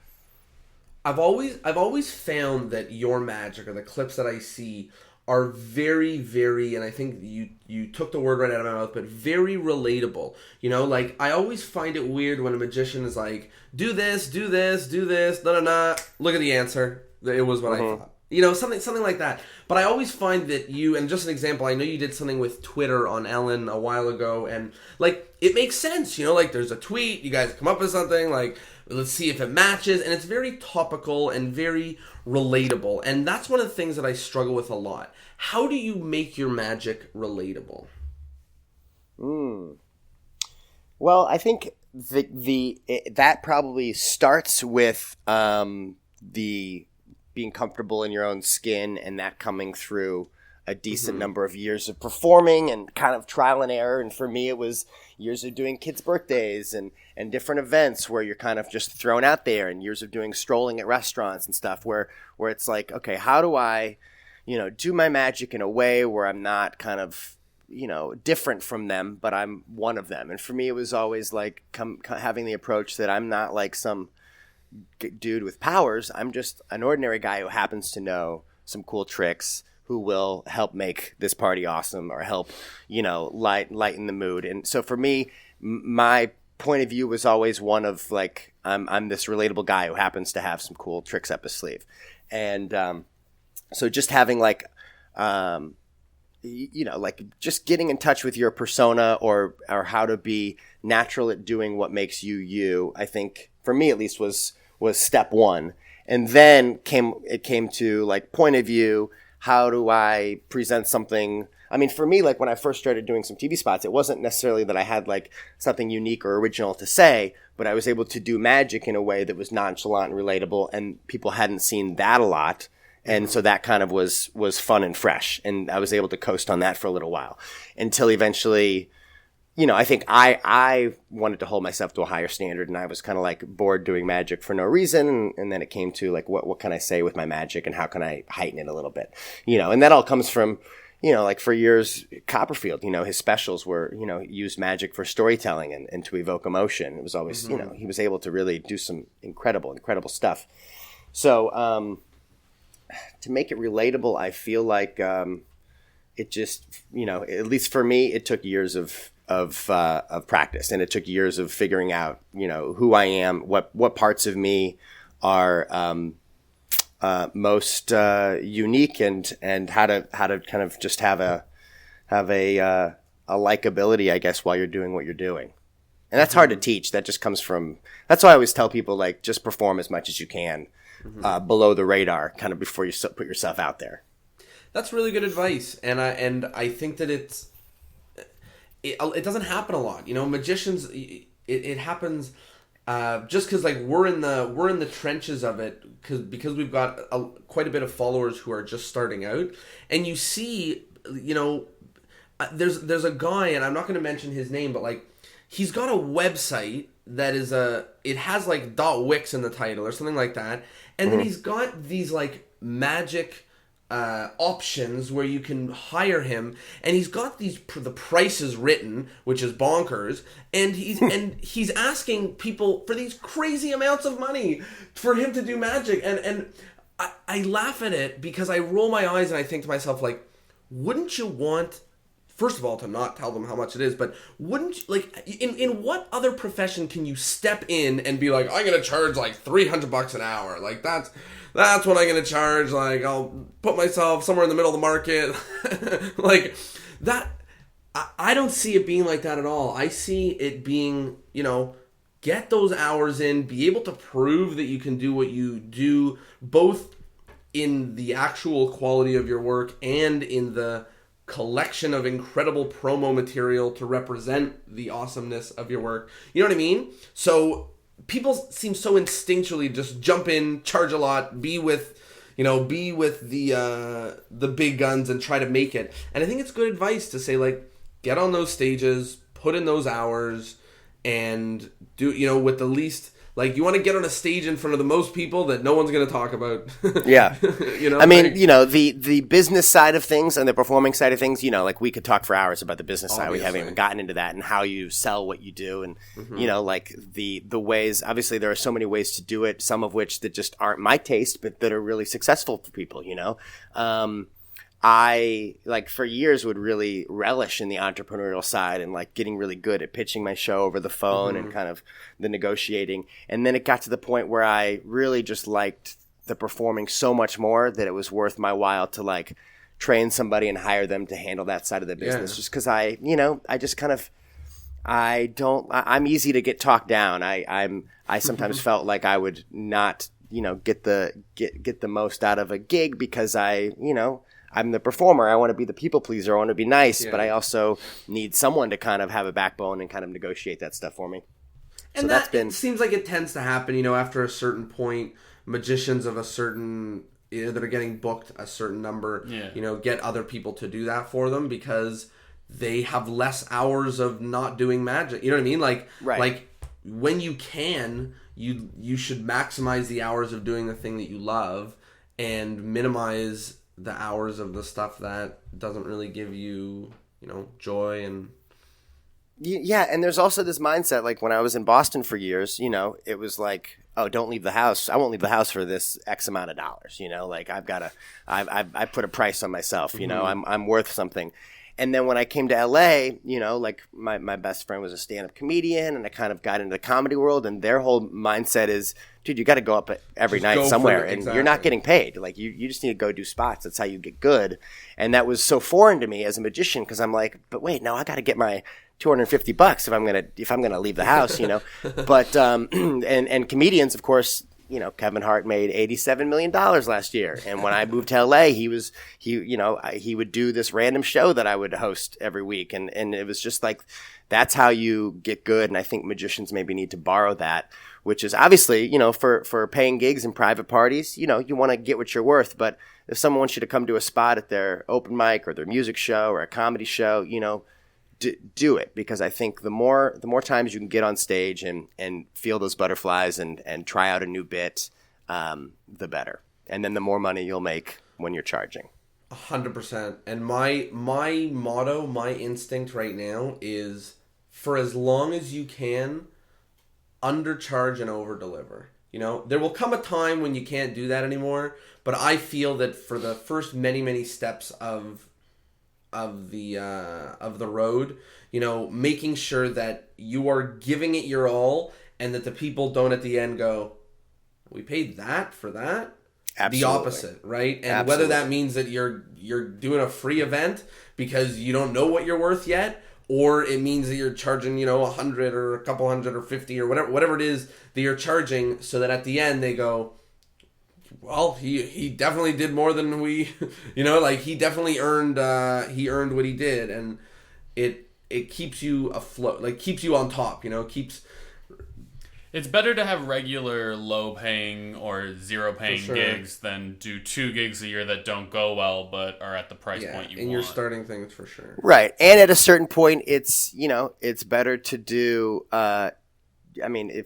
I've always found that your magic, or the clips that I see, are very, very, and I think you took the word right out of my mouth, but very relatable. You know, like, I always find it weird when a magician is like, do this, do this, do this, da-da-da, look at the answer. It was what I thought. You know, something like that. But I always find that you, and just an example, I know you did something with Twitter on Ellen a while ago, and, like, it makes sense, you know, like, there's a tweet, you guys come up with something, like, let's see if it matches, and it's very topical and very relatable, and that's one of the things that I struggle with a lot. How do you make your magic relatable? Well, I think that probably starts with the being comfortable in your own skin, and that coming through a decent number of years of performing and kind of trial and error. And for me, it was years of doing kids' birthdays and different events where you're kind of just thrown out there, and years of doing strolling at restaurants and stuff where it's like, okay, how do I, you know, do my magic in a way where I'm not kind of, you know, different from them, but I'm one of them. And for me, it was always like having the approach that I'm not like some dude with powers. I'm just an ordinary guy who happens to know some cool tricks, who will help make this party awesome, or help, you know, lighten the mood. And so for me, my point of view was always one of like, I'm this relatable guy who happens to have some cool tricks up his sleeve. And so just having like, you know, like just getting in touch with your persona, or how to be natural at doing what makes you you, I think for me at least was step one. And then it came to like point of view. How do I present something? I mean, for me, like when I first started doing some TV spots, it wasn't necessarily that I had like something unique or original to say, but I was able to do magic in a way that was nonchalant and relatable, and people hadn't seen that a lot. And so that kind of was fun and fresh. And I was able to coast on that for a little while until eventually I think I wanted to hold myself to a higher standard, and I was kind of like bored doing magic for no reason. And then it came to like, what can I say with my magic, and how can I heighten it a little bit, and that all comes from, like for years, Copperfield, his specials were, he used magic for storytelling and to evoke emotion. It was always, he was able to really do some incredible stuff. So, to make it relatable, I feel like, it just, at least for me, it took years of practice, and it took years of figuring out, who I am, what parts of me are most unique, and how to kind of just have a likability, I guess, while you're doing what you're doing. And that's hard to teach. That just comes from. That's why I always tell people, like, just perform as much as you can below the radar, kind of before you put yourself out there. That's really good advice, and I think that it doesn't happen a lot. Magicians, it happens just because like we're in the trenches of it because we've got quite a bit of followers who are just starting out, and you see, there's a guy, and I'm not going to mention his name, but like he's got a website that is it has like .wix in the title or something like that, and then he's got these like magic options where you can hire him, and he's got the prices written, which is bonkers, and he's asking people for these crazy amounts of money for him to do magic, and I laugh at it because I roll my eyes and I think to myself, like, wouldn't you want, first of all, to not tell them how much it is, but wouldn't you, like, in what other profession can you step in and be like, I'm gonna charge like $300 an hour, like that's what I'm going to charge. Like, I'll put myself somewhere in the middle of the market. Like, that, I don't see it being like that at all. I see it being, get those hours in, be able to prove that you can do what you do, both in the actual quality of your work and in the collection of incredible promo material to represent the awesomeness of your work. You know what I mean? So people seem so instinctually just jump in, charge a lot, be with the big guns and try to make it. And I think it's good advice to say, like, get on those stages, put in those hours, and do, with the least, like, you want to get on a stage in front of the most people that no one's going to talk about. Yeah. I mean, the business side of things and the performing side of things, like, we could talk for hours about the business side. We haven't even gotten into that, and how you sell what you do, and, like the ways, obviously there are so many ways to do it, some of which that just aren't my taste, but that are really successful for people, I, like, for years would really relish in the entrepreneurial side and, like, getting really good at pitching my show over the phone and kind of the negotiating. And then it got to the point where I really just liked the performing so much more that it was worth my while to, like, train somebody and hire them to handle that side of the business. Just because I just kind of, I'm easy to get talked down. I sometimes felt like I would not, get the most out of a gig because I'm the performer. I want to be the people pleaser. I want to be nice, but I also need someone to kind of have a backbone and kind of negotiate that stuff for me. And so it seems like it tends to happen, after a certain point. Magicians of a certain, that are getting booked a certain number, get other people to do that for them because they have less hours of not doing magic. You know what I mean? Like, like when you can, you should maximize the hours of doing the thing that you love and minimize the hours of the stuff that doesn't really give you, joy. And yeah, and there's also this mindset, like when I was in Boston for years, it was like, oh, don't leave the house. I won't leave the house for this X amount of dollars, like I put a price on myself, I'm worth something. And then when I came to LA, like my best friend was a stand-up comedian, and I kind of got into the comedy world, and their whole mindset is, dude, you got to go up every night somewhere, and you're not getting paid. Like, you just need to go do spots. That's how you get good. And that was so foreign to me as a magician, because I'm like, but wait, no, I got to get my $250 if I'm gonna leave the house, But and comedians, of course, Kevin Hart made $87 million last year, and when I moved to LA, he would do this random show that I would host every week, and it was just like, that's how you get good. And I think magicians maybe need to borrow that, which is obviously, for paying gigs and private parties, you want to get what you're worth. But if someone wants you to come to a spot at their open mic or their music show or a comedy show, do it, because I think the more times you can get on stage and feel those butterflies and try out a new bit, the better. And then the more money you'll make when you're charging. 100%. And my motto, my instinct right now is, for as long as you can, undercharge and over-deliver. You know, there will come a time when you can't do that anymore, but I feel that for the first many steps of the road, you know, making sure that you are giving it your all, and that the people don't at the end go, we paid that for that. Absolutely. The opposite, right? And absolutely. Whether that means that you're doing a free event because you don't know what you're worth yet, or it means that you're charging, you know, 100 or a couple hundred or 50 or whatever it is that you're charging, so that at the end they go, well, he definitely did more than we, you know, like he definitely earned what he did, and it keeps you afloat, like keeps you on top, you know, keeps. It's better to have regular low-paying or zero-paying sure. gigs than do 2 gigs a year that don't go well but are at the price point you want. And you're starting things for sure. Right. And at a certain point, it's, you know, it's better to do, I mean, if,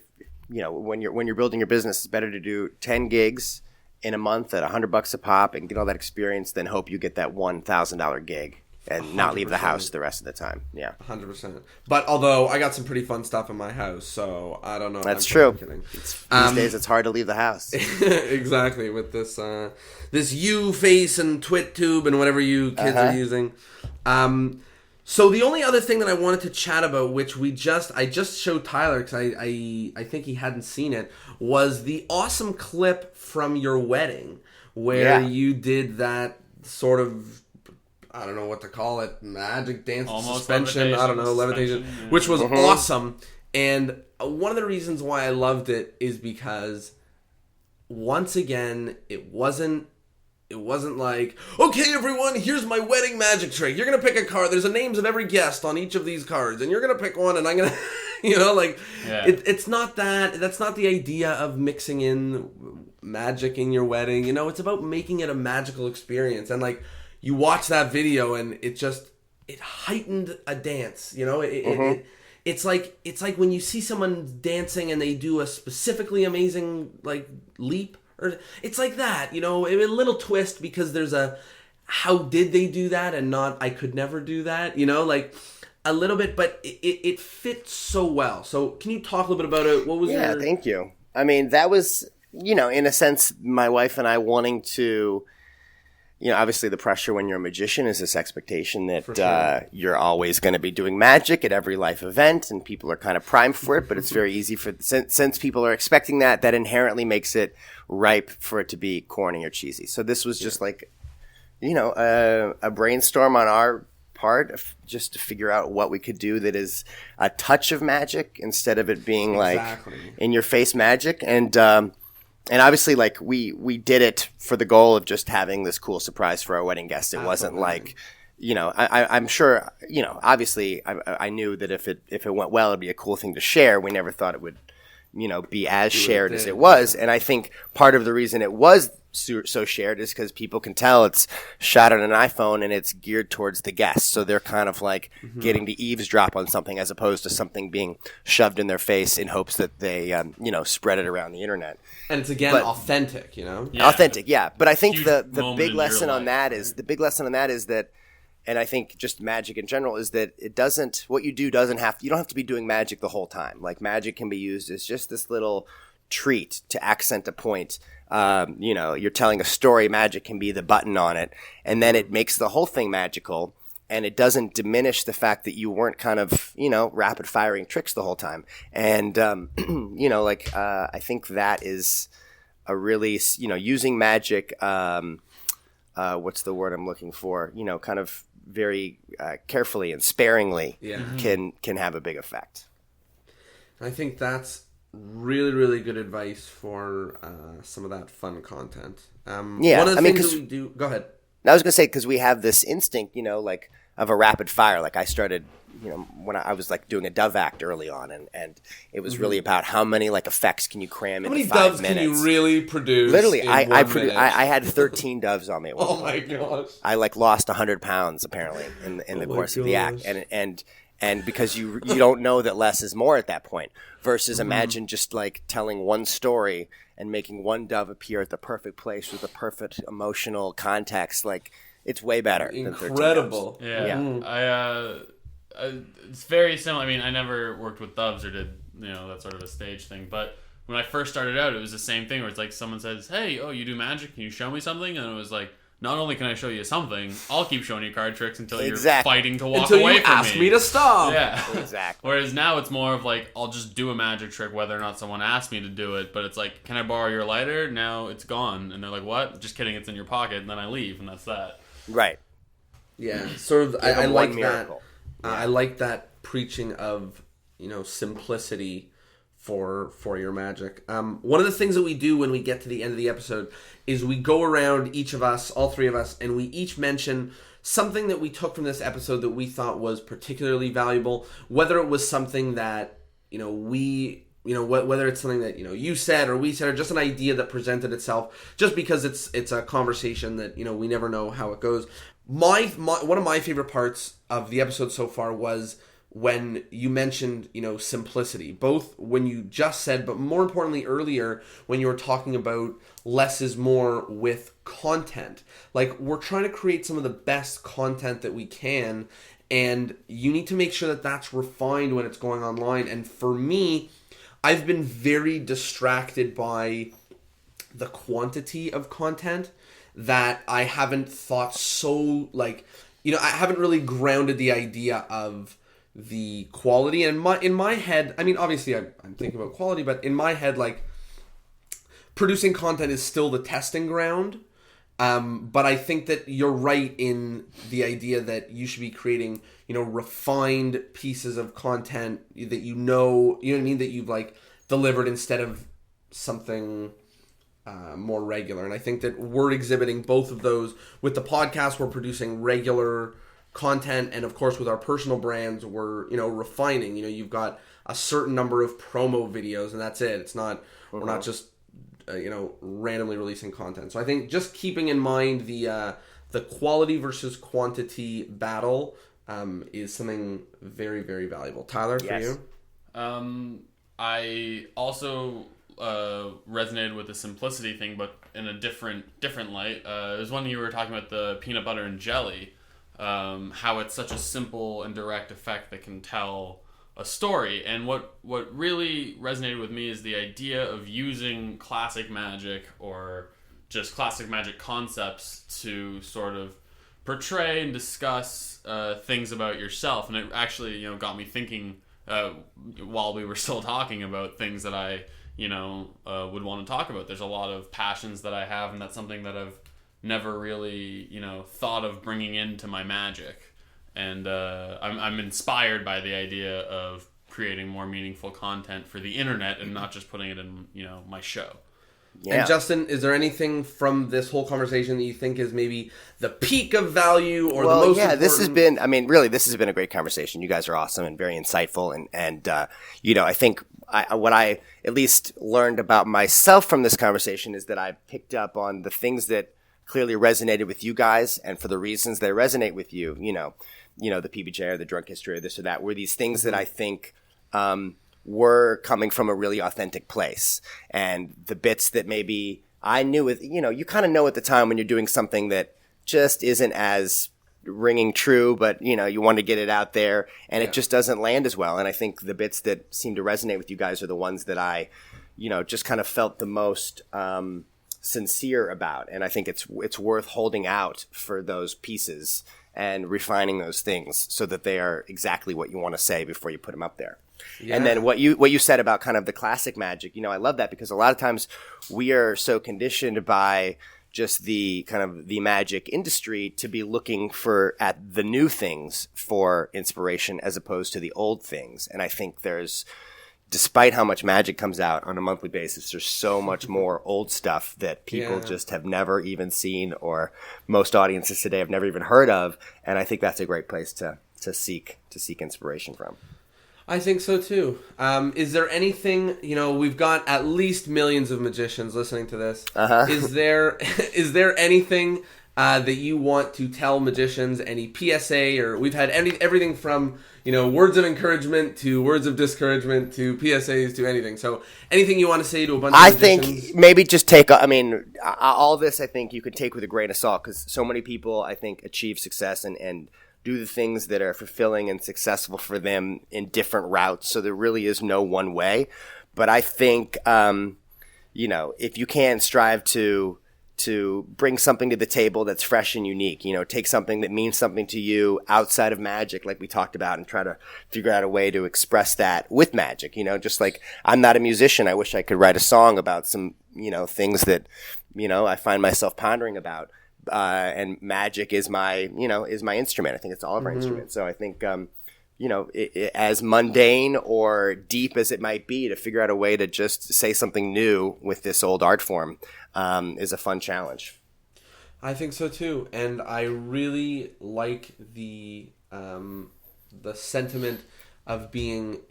you know, when you're building your business, it's better to do 10 gigs in a month at $100 a pop and get all that experience than hope you get that $1,000 gig and 100%. Not leave the house the rest of the time. Yeah. 100%. But although I got some pretty fun stuff in my house, so I don't know. That's true. These days it's hard to leave the house. Exactly. With this this U-Face and TwitTube and whatever you kids are using. So the only other thing that I wanted to chat about, which I just showed Tyler because I think he hadn't seen it, was the awesome clip from your wedding where you did that sort of, I don't know what to call it, magic dance suspension, I don't know, levitation, which was awesome. And one of the reasons why I loved it is because, once again, it wasn't like, okay, everyone, here's my wedding magic trick. You're going to pick a card. There's the names of every guest on each of these cards, and you're going to pick one, and I'm going to, you know, like, it's not that. That's not the idea of mixing in magic in your wedding. You know, it's about making it a magical experience. And, like, you watch that video, and it heightened a dance, you know? It's like when you see someone dancing and they do a specifically amazing, like, leap. Or it's like that, you know, a little twist because there's a, how did they do that and not, I could never do that, you know, like a little bit, but it fits so well. So can you talk a little bit about it? What was your... Thank you. I mean, that was, you know, in a sense, my wife and I wanting to, you know, obviously the pressure when you're a magician is this expectation that you're always going to be doing magic at every life event, and people are kind of primed for it, but it's very easy since people are expecting that inherently makes it ripe for it to be corny or cheesy. So this was just like, you know, a brainstorm on our part just to figure out what we could do that is a touch of magic instead of it being like in your face magic. And obviously, like, we did it for the goal of just having this cool surprise for our wedding guests. It wasn't like, you know, I'm sure, you know, obviously I knew that if it went well, it'd be a cool thing to share. We never thought it would, you know, be as shared as it was. And I think part of the reason it was so shared is because people can tell it's shot on an iPhone and it's geared towards the guests. So they're kind of like getting to eavesdrop on something as opposed to something being shoved in their face in hopes that they, you know, spread it around the internet. And it's, again, authentic, you know? Yeah. Authentic, yeah. But I think the big lesson on that is that, and I think just magic in general is that what you do you don't have to be doing magic the whole time. Like, magic can be used as just this little treat to accent a point. You know, you're telling a story, magic can be the button on it, and then it makes the whole thing magical, and it doesn't diminish the fact that you weren't kind of, you know, rapid firing tricks the whole time. And, you know, like, I think that is a really, you know, using magic, what's the word I'm looking for? You know, kind of very carefully and sparingly can have a big effect. I think that's really, really good advice for some of that fun content. One of the things that we do... Go ahead. I was going to say, because we have this instinct, you know, like, of a rapid fire. Like I started, when I was like doing a dove act early on, and it was really about how many like effects can you cram into 5 minutes. How many doves can you really produce? Literally, in I 1 minute? I had 13 doves on me. At one Oh point. my gosh! I like lost 100 pounds apparently in the course of the act, and because you don't know that less is more at that point. Versus imagine just like telling one story and making one dove appear at the perfect place with the perfect emotional context. Like it's way better. Incredible. Than 13 doves. It's very similar. I mean, I never worked with doves or did that sort of a stage thing, but when I first started out, it was the same thing where it's like someone says, "Hey, you do magic? Can you show me something?" And it was like, not only can I show you something, I'll keep showing you card tricks until you're fighting to walk away from me. Until you ask me to stop. Yeah. Exactly. Whereas now it's more of like, I'll just do a magic trick whether or not someone asks me to do it. But it's like, can I borrow your lighter? Now it's gone. And they're like, what? Just kidding, it's in your pocket. And then I leave, and that's that. Right. Yeah. Sort of, I like miracle. that. I like that preaching of, simplicity for your magic. One of the things that we do when we get to the end of the episode is we go around, each of us, all three of us, and we each mention something that we took from this episode that we thought was particularly valuable, whether it was something that whether it's something that you said or we said, or just an idea that presented itself, just because it's a conversation that we never know how it goes. One of my favorite parts of the episode so far was when you mentioned, simplicity, both when you just said, but more importantly earlier, when you were talking about less is more with content. Like, we're trying to create some of the best content that we can, and you need to make sure that that's refined when it's going online. And for me, I've been very distracted by the quantity of content that I haven't thought so, I haven't really grounded the idea of the quality. And in my head, I mean, obviously I'm thinking about quality, but in my head, like, producing content is still the testing ground. But I think that you're right in the idea that you should be creating, refined pieces of content that that you've like delivered instead of something more regular. And I think that we're exhibiting both of those with the podcast. We're producing regular content, and of course with our personal brands we're refining. You've got a certain number of promo videos, and that's it. It's not we're not just randomly releasing content. So I think just keeping in mind the quality versus quantity battle is something very, very valuable. Tyler, for you? I also resonated with the simplicity thing, but in a different light. There's one you were talking about, the peanut butter and jelly, how it's such a simple and direct effect that can tell a story. And what really resonated with me is the idea of using classic magic or just classic magic concepts to sort of portray and discuss things about yourself. And it actually got me thinking while we were still talking about things that I would want to talk about. There's a lot of passions that I have, and that's something that I've never really thought of bringing into my magic. And I'm inspired by the idea of creating more meaningful content for the internet and not just putting it in my show. Yeah. And Justin, is there anything from this whole conversation that you think is maybe the peak of value or the most important? This has been a great conversation. You guys are awesome and very insightful. And I think what I at least learned about myself from this conversation is that I picked up on the things that clearly resonated with you guys, and for the reasons they resonate with you, the PBJ or the drunk history or this or that, were these things that I think were coming from a really authentic place. And the bits that maybe I knew you kind of know at the time when you're doing something that just isn't as ringing true, but you want to get it out there, and it just doesn't land as well. And I think the bits that seem to resonate with you guys are the ones that I just kind of felt the most sincere about. And I think it's worth holding out for those pieces and refining those things so that they are exactly what you want to say before you put them up there. Yeah. And then what you said about kind of the classic magic, I love that, because a lot of times we are so conditioned by just the kind of the magic industry to be looking at the new things for inspiration as opposed to the old things. And I think there's despite how much magic comes out on a monthly basis, there's so much more old stuff that people just have never even seen, or most audiences today have never even heard of. And I think that's a great place to seek inspiration from. I think so too. Is there anything, we've got at least millions of magicians listening to this. Is there anything that you want to tell magicians, any PSA, or we've had everything from, words of encouragement to words of discouragement to PSAs to anything. So anything you want to say to a bunch of magicians? I think maybe just all this I think you could take with a grain of salt, because so many people, I think, achieve success and do the things that are fulfilling and successful for them in different routes. So there really is no one way. But I think, if you can strive to bring something to the table that's fresh and unique, take something that means something to you outside of magic, like we talked about, and try to figure out a way to express that with magic. Just like I'm not a musician. I wish I could write a song about some, things that, I find myself pondering about. And magic is my instrument. I think it's all of our instruments. So I think, as mundane or deep as it might be, to figure out a way to just say something new with this old art form is a fun challenge. I think so too, and I really like the sentiment of being,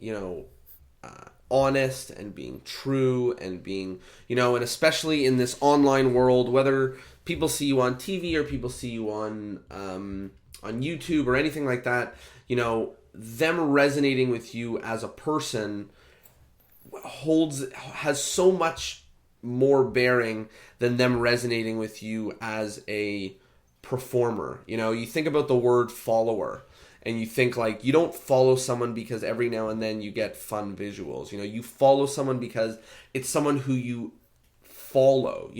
honest and being true and being, and especially in this online world, whether people see you on TV or people see you on YouTube or anything like that, them resonating with you as a person has so much more bearing than them resonating with you as a performer. You think about the word follower, and you think like you don't follow someone because every now and then you get fun visuals. You follow someone because it's someone who you follow.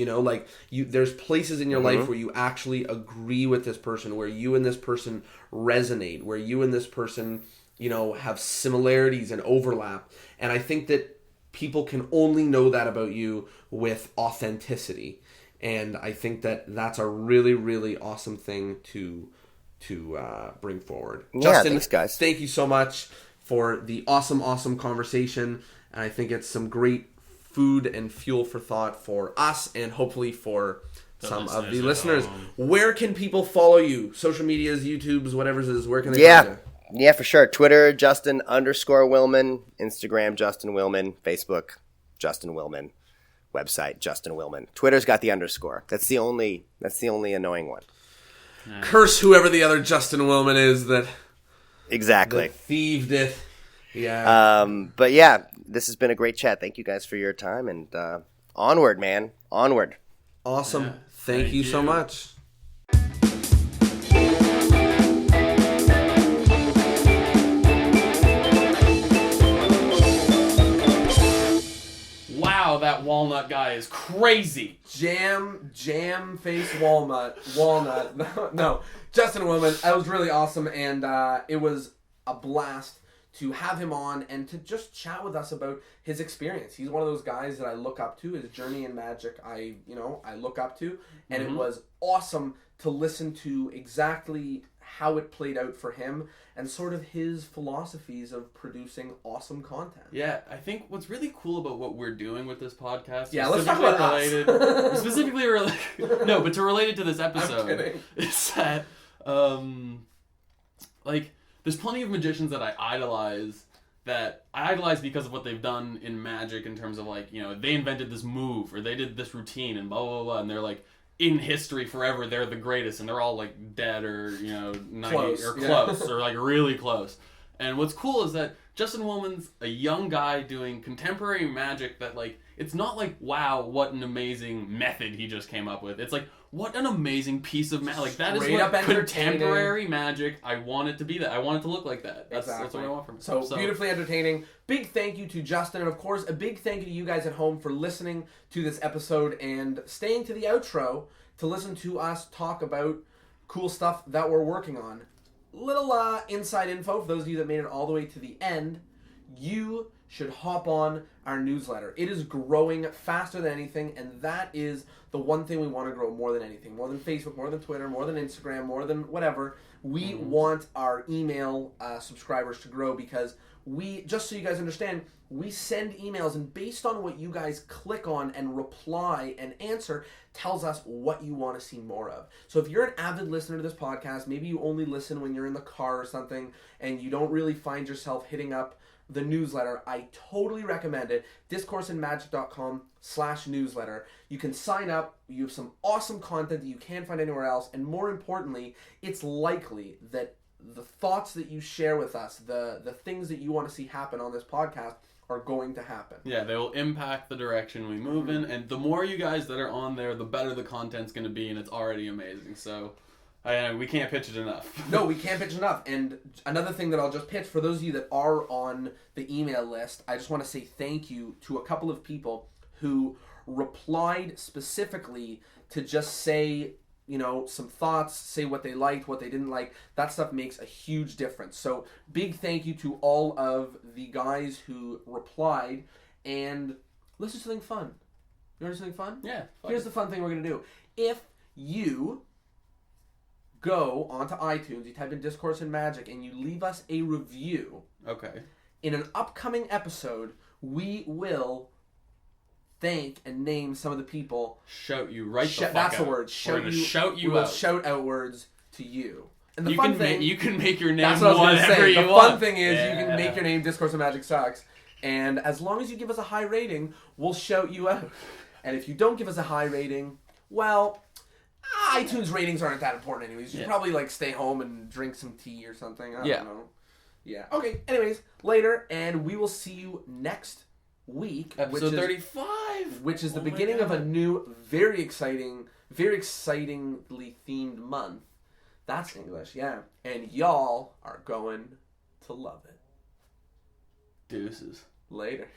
There's places in your life where you actually agree with this person, where you and this person resonate, where you and this person, have similarities and overlap. And I think that people can only know that about you with authenticity. And I think that that's a really, really awesome thing to bring forward. Yeah, Justin, thanks, guys. Thank you so much for the awesome conversation. And I think it's some great food and fuel for thought for us and hopefully for some of the listeners. Where can people follow you? Social medias, YouTubes, whatever it is. Where can they find you? Yeah, for sure. Twitter, Justin_Willman. Instagram, Justin Willman. Facebook, Justin Willman. Website, Justin Willman. Twitter's got the underscore. That's the only annoying one. Nice. Curse whoever the other Justin Willman is that thieved it. Yeah. But yeah, this has been a great chat. Thank you guys for your time, and onward, man. Onward. Awesome. Yeah, thank you so much. Wow, that walnut guy is crazy. Jam face walnut. No, Justin Willman. That was really awesome, and it was a blast to have him on and to just chat with us about his experience. He's one of those guys that I look up to. His journey in magic, I look up to, and it was awesome to listen to exactly how it played out for him and sort of his philosophies of producing awesome content. Yeah, I think what's really cool about what we're doing with this podcast, yeah, let's talk about us. Specifically related, no, but to relate it to this episode, is that there's plenty of magicians that I idolize because of what they've done in magic in terms of they invented this move or they did this routine and blah blah blah, and they're in history forever. They're the greatest, and they're all dead or 90 close, or close or really close. And what's cool is that Justin Willman's a young guy doing contemporary magic that it's not wow, what an amazing method he just came up with. It's what an amazing piece of magic. That is what contemporary magic. I want it to be that. I want it to look like that. That's what I want from it. So beautifully entertaining. Big thank you to Justin, and of course a big thank you to you guys at home for listening to this episode and staying to the outro to listen to us talk about cool stuff that we're working on. Little inside info for those of you that made it all the way to the end. You should hop on our newsletter. It is growing faster than anything, and that is the one thing we want to grow more than anything. More than Facebook, more than Twitter, more than Instagram, more than whatever. We want our email subscribers to grow because just so you guys understand, we send emails, and based on what you guys click on and reply and answer tells us what you want to see more of. So if you're an avid listener to this podcast, maybe you only listen when you're in the car or something and you don't really find yourself hitting up the newsletter, I totally recommend it. discourseandmagic.com/newsletter. You can sign up. You have some awesome content that you can't find anywhere else, and more importantly, it's likely that the thoughts that you share with us, the things that you want to see happen on this podcast are going to happen. Yeah, they will impact the direction we move in, and the more you guys that are on there, the better the content's going to be, and it's already amazing. So we can't pitch it enough. No, we can't pitch enough. And another thing that I'll just pitch, for those of you that are on the email list, I just want to say thank you to a couple of people who replied specifically to just say, some thoughts, say what they liked, what they didn't like. That stuff makes a huge difference. So big thank you to all of the guys who replied. And let's do something fun. You want to do something fun? Yeah. Here's the fun thing we're going to do. If you go onto iTunes, you type in Discourse and Magic, and you leave us a review. Okay. In an upcoming episode, we will thank and name some of the people. Shout you right the fuck That's out. the word. We're gonna shout you we will out. shout out words to you. And the you fun can thing, you can make your name that's what I was going to whatever say. you The want. fun thing is you can make your name Discourse and Magic Sucks, and as long as you give us a high rating, we'll shout you out. And if you don't give us a high rating, well, iTunes ratings aren't that important anyways. You should probably stay home and drink some tea or something. I don't know. Yeah. Okay. Anyways, later, and we will see you next week. Episode 35. Which is the beginning of a new, very excitingly themed month. That's English, yeah. And y'all are going to love it. Deuces. Later.